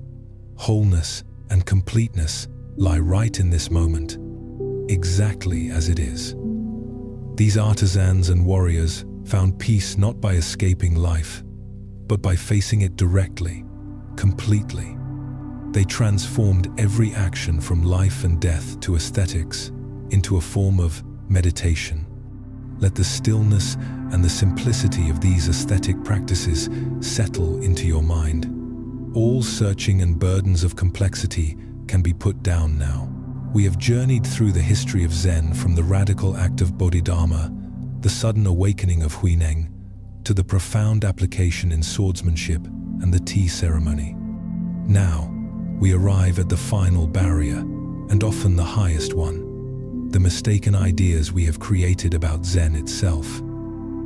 Wholeness and completeness lie right in this moment, exactly as it is. These artisans and warriors found peace not by escaping life, but by facing it directly, completely. They transformed every action from life and death to aesthetics into a form of meditation. Let the stillness and the simplicity of these aesthetic practices settle into your mind. All searching and burdens of complexity can be put down now. We have journeyed through the history of Zen, from the radical act of Bodhidharma, the sudden awakening of Huineng, to the profound application in swordsmanship and the tea ceremony. Now, we arrive at the final barrier, and often the highest one: the mistaken ideas we have created about Zen itself.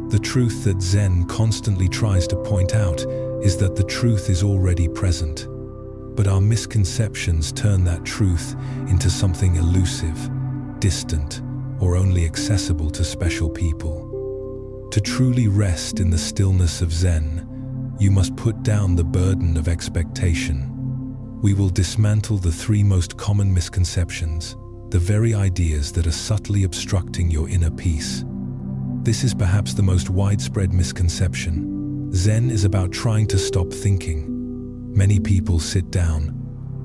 The truth that Zen constantly tries to point out is that the truth is already present. But our misconceptions turn that truth into something elusive, distant, or only accessible to special people. To truly rest in the stillness of Zen, you must put down the burden of expectation. We will dismantle the 3 most common misconceptions, the very ideas that are subtly obstructing your inner peace. This is perhaps the most widespread misconception. Zen is about trying to stop thinking. Many people sit down,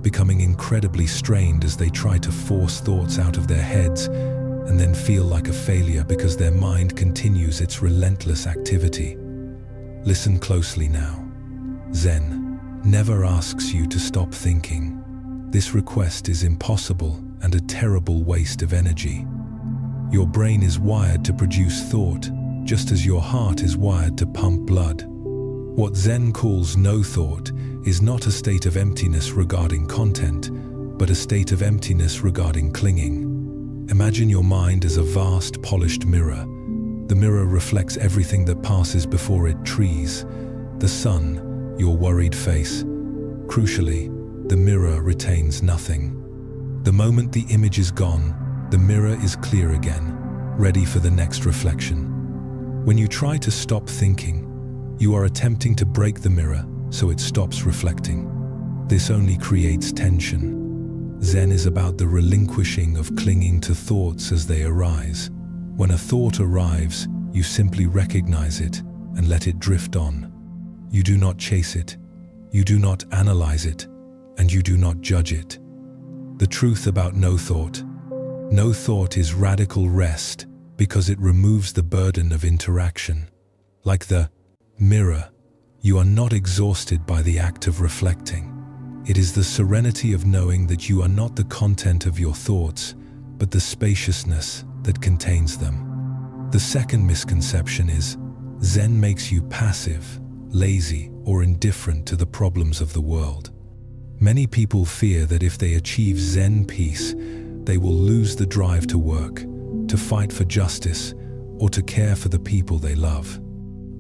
becoming incredibly strained as they try to force thoughts out of their heads, and then feel like a failure because their mind continues its relentless activity. Listen closely now. Zen never asks you to stop thinking. This request is impossible and a terrible waste of energy. Your brain is wired to produce thought, just as your heart is wired to pump blood. What Zen calls no thought is not a state of emptiness regarding content, but a state of emptiness regarding clinging. Imagine your mind as a vast, polished mirror. The mirror reflects everything that passes before it: trees, the sun, your worried face. Crucially, the mirror retains nothing. The moment the image is gone, the mirror is clear again, ready for the next reflection. When you try to stop thinking, you are attempting to break the mirror so it stops reflecting. This only creates tension. Zen is about the relinquishing of clinging to thoughts as they arise. When a thought arrives, you simply recognize it and let it drift on. You do not chase it, you do not analyze it, and you do not judge it. The truth about no thought is radical rest because it removes the burden of interaction. Like the mirror, you are not exhausted by the act of reflecting. It is the serenity of knowing that you are not the content of your thoughts, but the spaciousness that contains them. The second misconception is Zen makes you passive, lazy, or indifferent to the problems of the world. Many people fear that if they achieve Zen peace, they will lose the drive to work, to fight for justice, or to care for the people they love.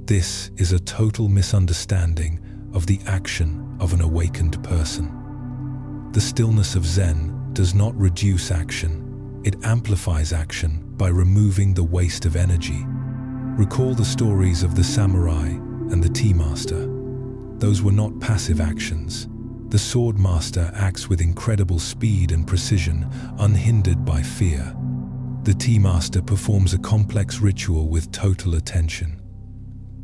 This is a total misunderstanding of the action of an awakened person. The stillness of Zen does not reduce action, it amplifies action by removing the waste of energy. Recall the stories of the samurai and the tea master. Those were not passive actions. The sword master acts with incredible speed and precision, unhindered by fear. The tea master performs a complex ritual with total attention.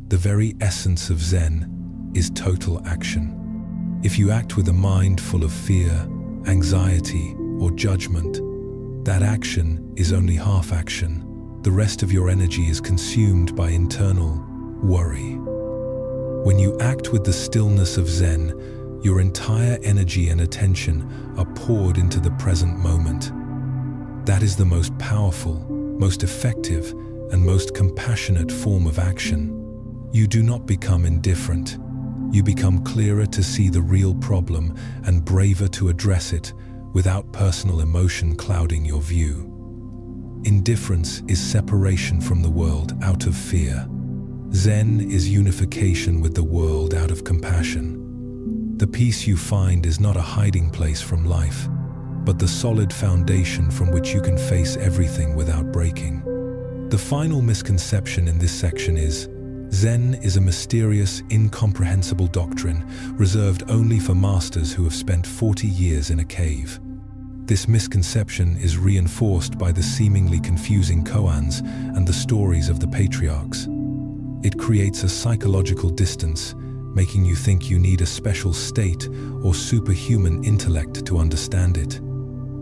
The very essence of Zen is total action. If you act with a mind full of fear, anxiety, or judgment, that action is only half action. The rest of your energy is consumed by internal worry. When you act with the stillness of Zen, your entire energy and attention are poured into the present moment. That is the most powerful, most effective, and most compassionate form of action. You do not become indifferent. You become clearer to see the real problem and braver to address it without personal emotion clouding your view. Indifference is separation from the world out of fear. Zen is unification with the world out of compassion. The peace you find is not a hiding place from life, but the solid foundation from which you can face everything without breaking. The final misconception in this section is, Zen is a mysterious, incomprehensible doctrine reserved only for masters who have spent 40 years in a cave. This misconception is reinforced by the seemingly confusing koans and the stories of the patriarchs. It creates a psychological distance, making you think you need a special state or superhuman intellect to understand it.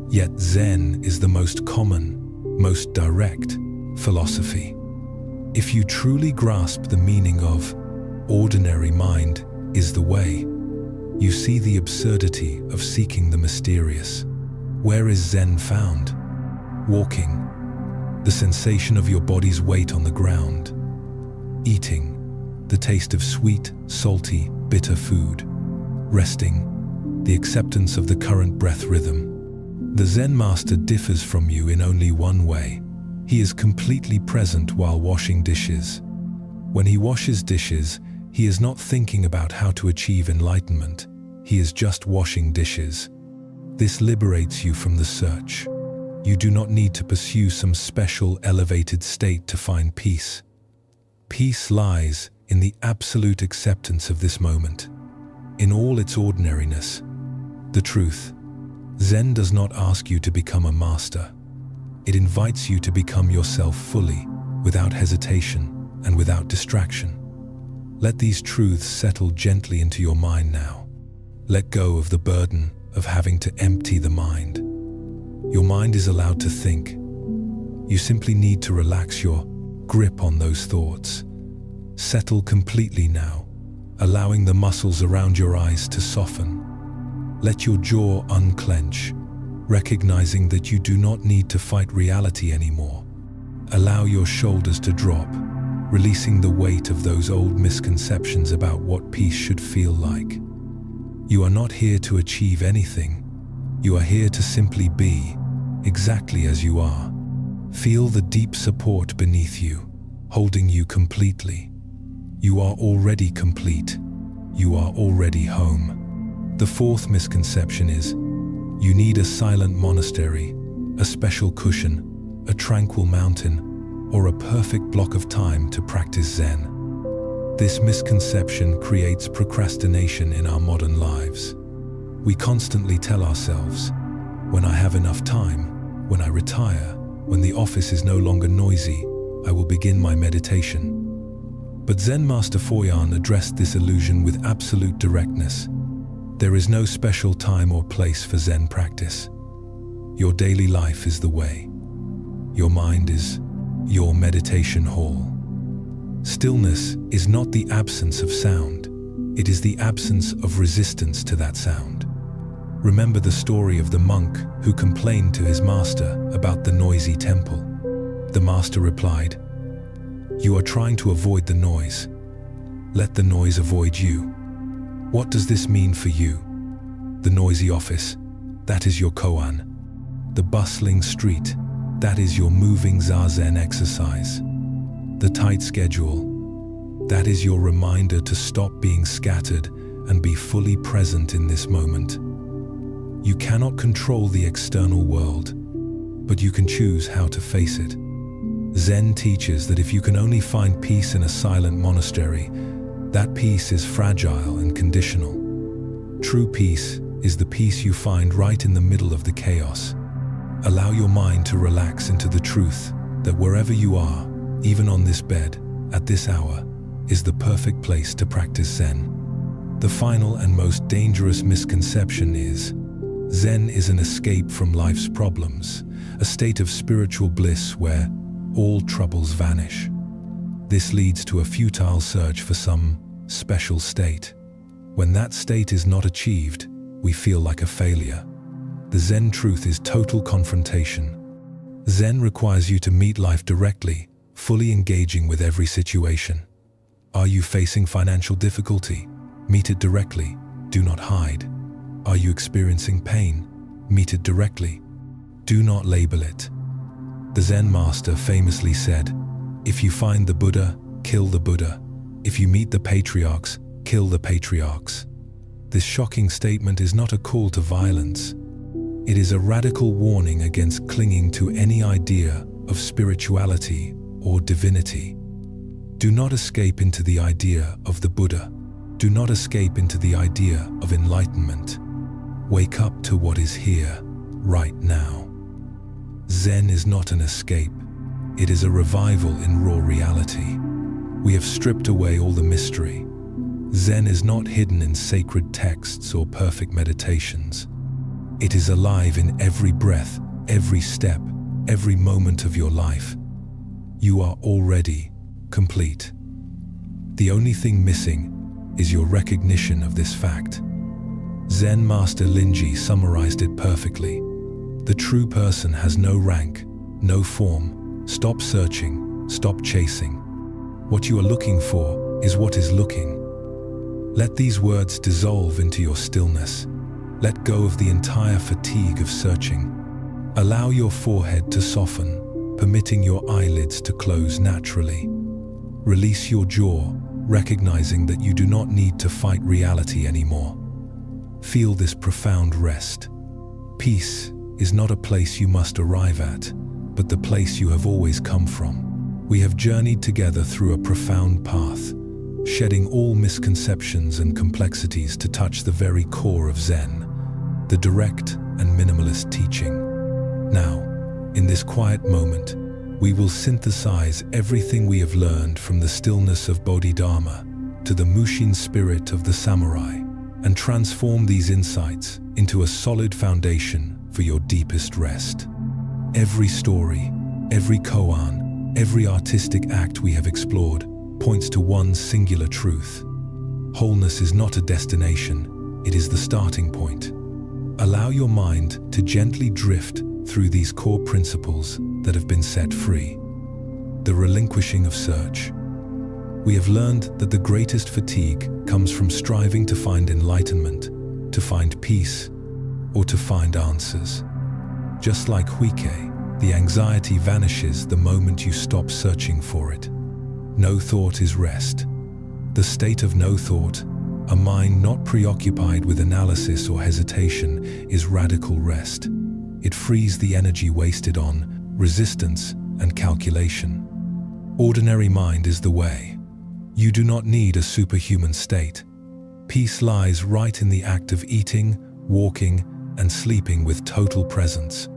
Yet Zen is the most common, most direct philosophy. If you truly grasp the meaning of ordinary mind is the way, you see the absurdity of seeking the mysterious. Where is Zen found? Walking, the sensation of your body's weight on the ground. Eating, the taste of sweet, salty, bitter food. Resting, the acceptance of the current breath rhythm. The Zen master differs from you in only one way. He is completely present while washing dishes. When he washes dishes, he is not thinking about how to achieve enlightenment. He is just washing dishes. This liberates you from the search. You do not need to pursue some special elevated state to find peace. Peace lies in the absolute acceptance of this moment, in all its ordinariness. The truth, Zen does not ask you to become a master. It invites you to become yourself fully, without hesitation and without distraction. Let these truths settle gently into your mind now. Let go of the burden of having to empty the mind. Your mind is allowed to think. You simply need to relax your grip on those thoughts. Settle completely now, allowing the muscles around your eyes to soften. Let your jaw unclench, recognizing that you do not need to fight reality anymore. Allow your shoulders to drop, releasing the weight of those old misconceptions about what peace should feel like. You are not here to achieve anything. You are here to simply be, exactly as you are. Feel the deep support beneath you, holding you completely. You are already complete. You are already home. The fourth misconception is, you need a silent monastery, a special cushion, a tranquil mountain, or a perfect block of time to practice Zen. This misconception creates procrastination in our modern lives. We constantly tell ourselves, when I have enough time, when I retire, when the office is no longer noisy, I will begin my meditation. But Zen Master Foyan addressed this illusion with absolute directness. There is no special time or place for Zen practice. Your daily life is the way. Your mind is your meditation hall. Stillness is not the absence of sound. It is the absence of resistance to that sound. Remember the story of the monk who complained to his master about the noisy temple. The master replied, "You are trying to avoid the noise. Let the noise avoid you." What does this mean for you? The noisy office, that is your koan. The bustling street, that is your moving Zazen exercise. The tight schedule, that is your reminder to stop being scattered and be fully present in this moment. You cannot control the external world, but you can choose how to face it. Zen teaches that if you can only find peace in a silent monastery, that peace is fragile and conditional. True peace is the peace you find right in the middle of the chaos. Allow your mind to relax into the truth that wherever you are, even on this bed, at this hour, is the perfect place to practice Zen. The final and most dangerous misconception is, Zen is an escape from life's problems, a state of spiritual bliss where all troubles vanish. This leads to a futile search for some special state. When that state is not achieved, we feel like a failure. The Zen truth is total confrontation. Zen requires you to meet life directly, fully engaging with every situation. Are you facing financial difficulty? Meet it directly. Do not hide. Are you experiencing pain? Meet it directly. Do not label it. The Zen master famously said, "If you find the Buddha, kill the Buddha. If you meet the patriarchs, kill the patriarchs." This shocking statement is not a call to violence. It is a radical warning against clinging to any idea of spirituality or divinity. Do not escape into the idea of the Buddha. Do not escape into the idea of enlightenment. Wake up to what is here, right now. Zen is not an escape. It is a revival in raw reality. We have stripped away all the mystery. Zen is not hidden in sacred texts or perfect meditations. It is alive in every breath, every step, every moment of your life. You are already complete. The only thing missing is your recognition of this fact. Zen Master Linji summarized it perfectly. The true person has no rank, no form. Stop searching, stop chasing. What you are looking for is what is looking. Let these words dissolve into your stillness. Let go of the entire fatigue of searching. Allow your forehead to soften, permitting your eyelids to close naturally. Release your jaw, recognizing that you do not need to fight reality anymore. Feel this profound rest. Peace is not a place you must arrive at, but the place you have always come from. We have journeyed together through a profound path, shedding all misconceptions and complexities to touch the very core of Zen, the direct and minimalist teaching. Now, in this quiet moment, we will synthesize everything we have learned from the stillness of Bodhidharma to the Mushin spirit of the samurai, and transform these insights into a solid foundation for your deepest rest. Every story, every koan, every artistic act we have explored points to one singular truth. Wholeness is not a destination, it is the starting point. Allow your mind to gently drift through these core principles that have been set free. The relinquishing of search. We have learned that the greatest fatigue comes from striving to find enlightenment, to find peace, or to find answers. Just like Huike, the anxiety vanishes the moment you stop searching for it. No thought is rest. The state of no thought, a mind not preoccupied with analysis or hesitation, is radical rest. It frees the energy wasted on resistance and calculation. Ordinary mind is the way. You do not need a superhuman state. Peace lies right in the act of eating, walking, and sleeping with total presence.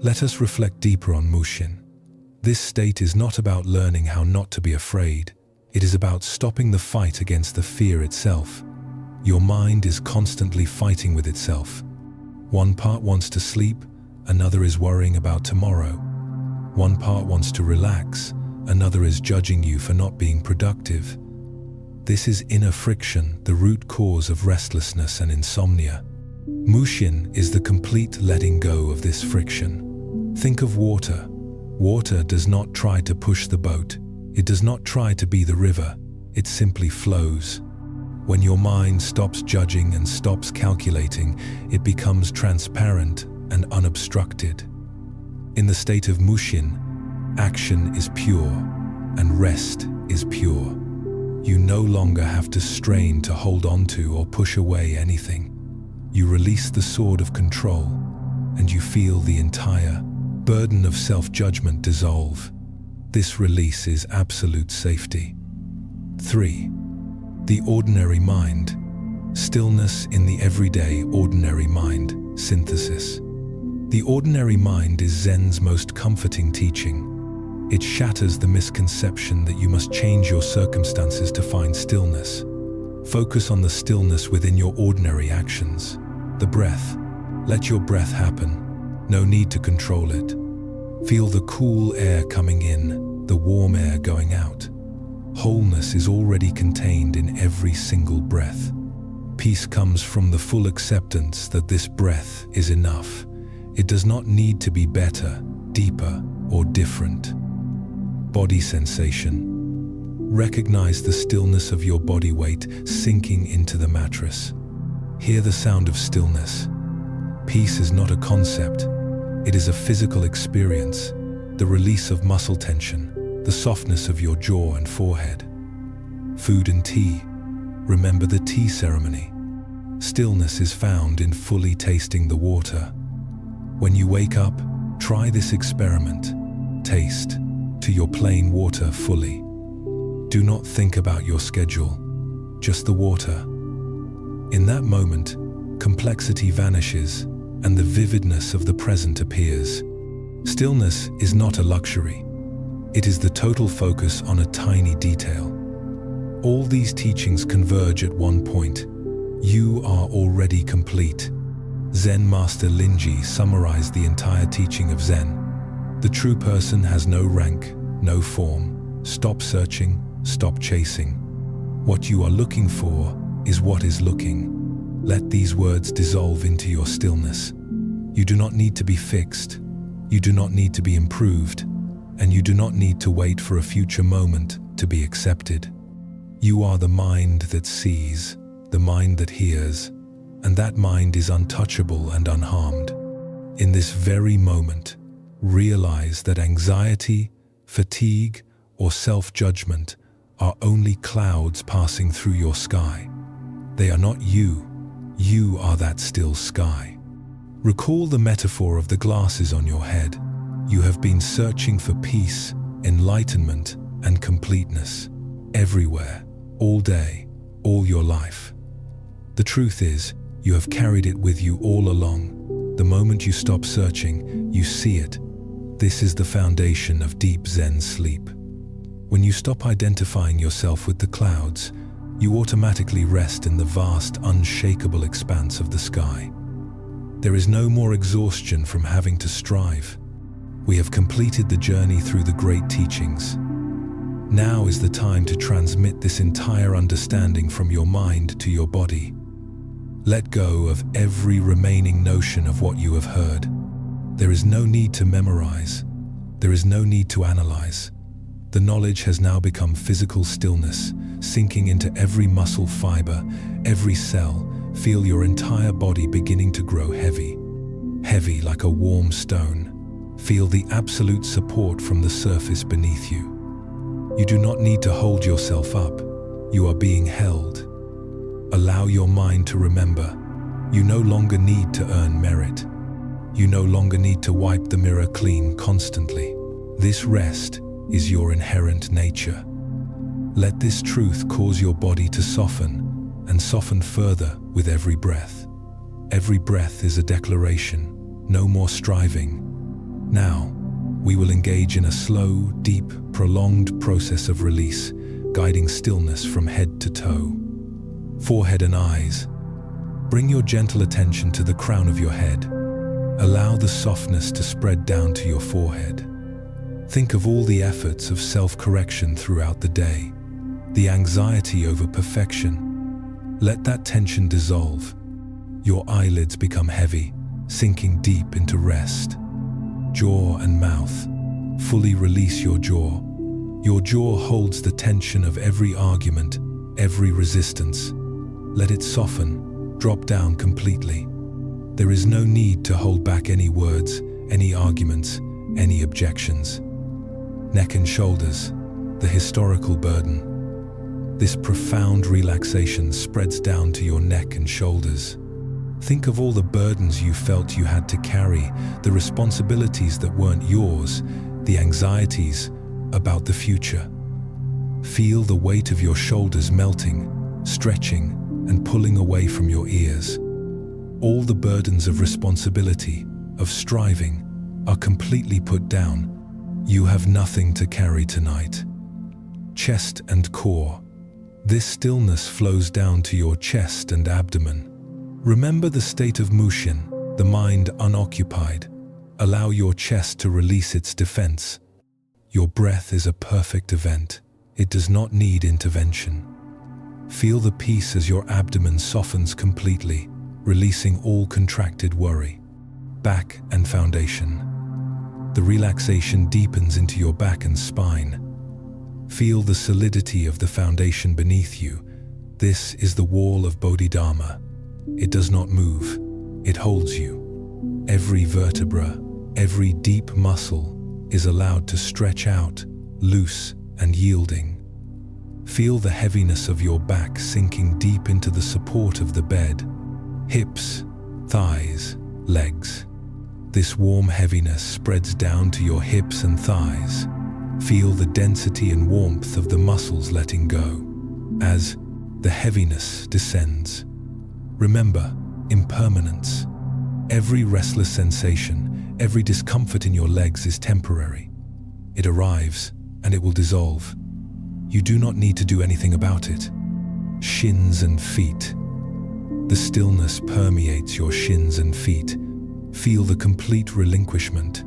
Let us reflect deeper on Mushin. This state is not about learning how not to be afraid. It is about stopping the fight against the fear itself. Your mind is constantly fighting with itself. One part wants to sleep, another is worrying about tomorrow. One part wants to relax, another is judging you for not being productive. This is inner friction, the root cause of restlessness and insomnia. Mushin is the complete letting go of this friction. Think of water. Water does not try to push the boat. It does not try to be the river. It simply flows. When your mind stops judging and stops calculating, it becomes transparent and unobstructed. In the state of Mushin, action is pure and rest is pure. You no longer have to strain to hold on to or push away anything. You release the sword of control and you feel the entire burden of self-judgment dissolve. This release is absolute safety. 3. The ordinary mind. Stillness in the everyday ordinary mind. Synthesis. The ordinary mind is Zen's most comforting teaching. It shatters the misconception that you must change your circumstances to find stillness. Focus on the stillness within your ordinary actions. The breath. Let your breath happen. No need to control it. Feel the cool air coming in, the warm air going out. Wholeness is already contained in every single breath. Peace comes from the full acceptance that this breath is enough. It does not need to be better, deeper, or different. Body sensation. Recognize the stillness of your body weight sinking into the mattress. Hear the sound of stillness. Peace is not a concept. It is a physical experience. The release of muscle tension, the softness of your jaw and forehead. Food and tea. Remember the tea ceremony. Stillness is found in fully tasting the water. When you wake up, try this experiment. Taste to your plain water fully. Do not think about your schedule, just the water. In that moment, complexity vanishes and the vividness of the present appears. Stillness is not a luxury. It is the total focus on a tiny detail. All these teachings converge at one point. You are already complete. Zen Master Linji summarized the entire teaching of Zen. The true person has no rank, no form. Stop searching, stop chasing. What you are looking for is what is looking. Let these words dissolve into your stillness. You do not need to be fixed. You do not need to be improved. And you do not need to wait for a future moment to be accepted. You are the mind that sees, the mind that hears, and that mind is untouchable and unharmed. In this very moment, realize that anxiety, fatigue, or self-judgment are only clouds passing through your sky. They are not you. You are that still sky. Recall the metaphor of the glasses on your head. You have been searching for peace, enlightenment, and completeness. Everywhere, all day, all your life. The truth is, you have carried it with you all along. The moment you stop searching, you see it. This is the foundation of deep Zen sleep. When you stop identifying yourself with the clouds, you automatically rest in the vast, unshakable expanse of the sky. There is no more exhaustion from having to strive. We have completed the journey through the great teachings. Now is the time to transmit this entire understanding from your mind to your body. Let go of every remaining notion of what you have heard. There is no need to memorize. There is no need to analyze. The knowledge has now become physical stillness, sinking into every muscle fiber, every cell. Feel your entire body beginning to grow heavy. Heavy like a warm stone. Feel the absolute support from the surface beneath you. You do not need to hold yourself up. You are being held. Allow your mind to remember. You no longer need to earn merit. You no longer need to wipe the mirror clean constantly. This rest is your inherent nature. Let this truth cause your body to soften and soften further with every breath. Every breath is a declaration. No more striving. Now, we will engage in a slow, deep, prolonged process of release, guiding stillness from head to toe. Forehead and eyes. Bring your gentle attention to the crown of your head. Allow the softness to spread down to your forehead. Think of all the efforts of self-correction throughout the day, the anxiety over perfection. Let that tension dissolve. Your eyelids become heavy, sinking deep into rest. Jaw and mouth. Fully release your jaw. Your jaw holds the tension of every argument, every resistance. Let it soften, drop down completely. There is no need to hold back any words, any arguments, any objections. Neck and shoulders, the historical burden. This profound relaxation spreads down to your neck and shoulders. Think of all the burdens you felt you had to carry, the responsibilities that weren't yours, the anxieties about the future. Feel the weight of your shoulders melting, stretching, and pulling away from your ears. All the burdens of responsibility, of striving, are completely put down. You have nothing to carry tonight. Chest and core. This stillness flows down to your chest and abdomen. Remember the state of Mushin, the mind unoccupied. Allow your chest to release its defense. Your breath is a perfect event. It does not need intervention. Feel the peace as your abdomen softens completely, releasing all contracted worry. Back and foundation. The relaxation deepens into your back and spine. Feel the solidity of the foundation beneath you. This is the wall of Bodhidharma. It does not move. It holds you. Every vertebra, every deep muscle is allowed to stretch out, loose and yielding. Feel the heaviness of your back sinking deep into the support of the bed. Hips, thighs, legs. This warm heaviness spreads down to your hips and thighs. Feel the density and warmth of the muscles letting go. As the heaviness descends, remember impermanence. Every restless sensation, every discomfort in your legs is temporary. It arrives and it will dissolve. You do not need to do anything about it. Shins and feet. The stillness permeates your shins and feet. Feel the complete relinquishment.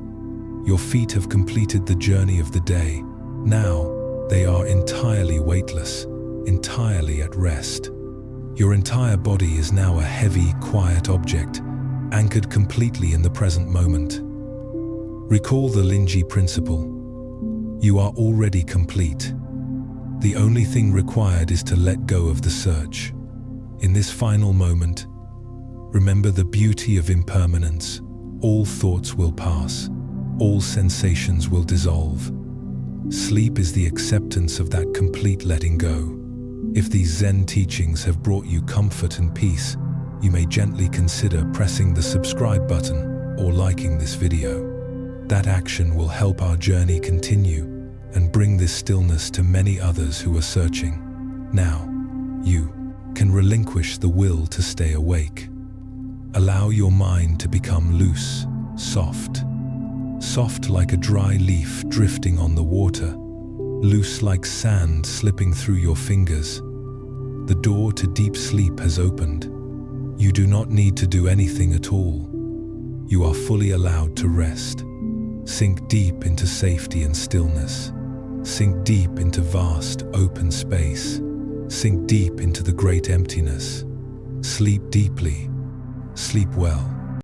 Your feet have completed the journey of the day. Now, they are entirely weightless, entirely at rest. Your entire body is now a heavy, quiet object, anchored completely in the present moment. Recall the Linji principle. You are already complete. The only thing required is to let go of the search. In this final moment, remember the beauty of impermanence. All thoughts will pass. All sensations will dissolve. Sleep is the acceptance of that complete letting go. If these Zen teachings have brought you comfort and peace, you may gently consider pressing the subscribe button or liking this video. That action will help our journey continue and bring this stillness to many others who are searching. Now, you can relinquish the will to stay awake. Allow your mind to become loose, soft. Soft like a dry leaf drifting on the water, loose like sand slipping through your fingers. The door to deep sleep has opened. You do not need to do anything at all. You are fully allowed to rest. Sink deep into safety and stillness. Sink deep into vast, open space. Sink deep into the great emptiness. Sleep deeply. Sleep well.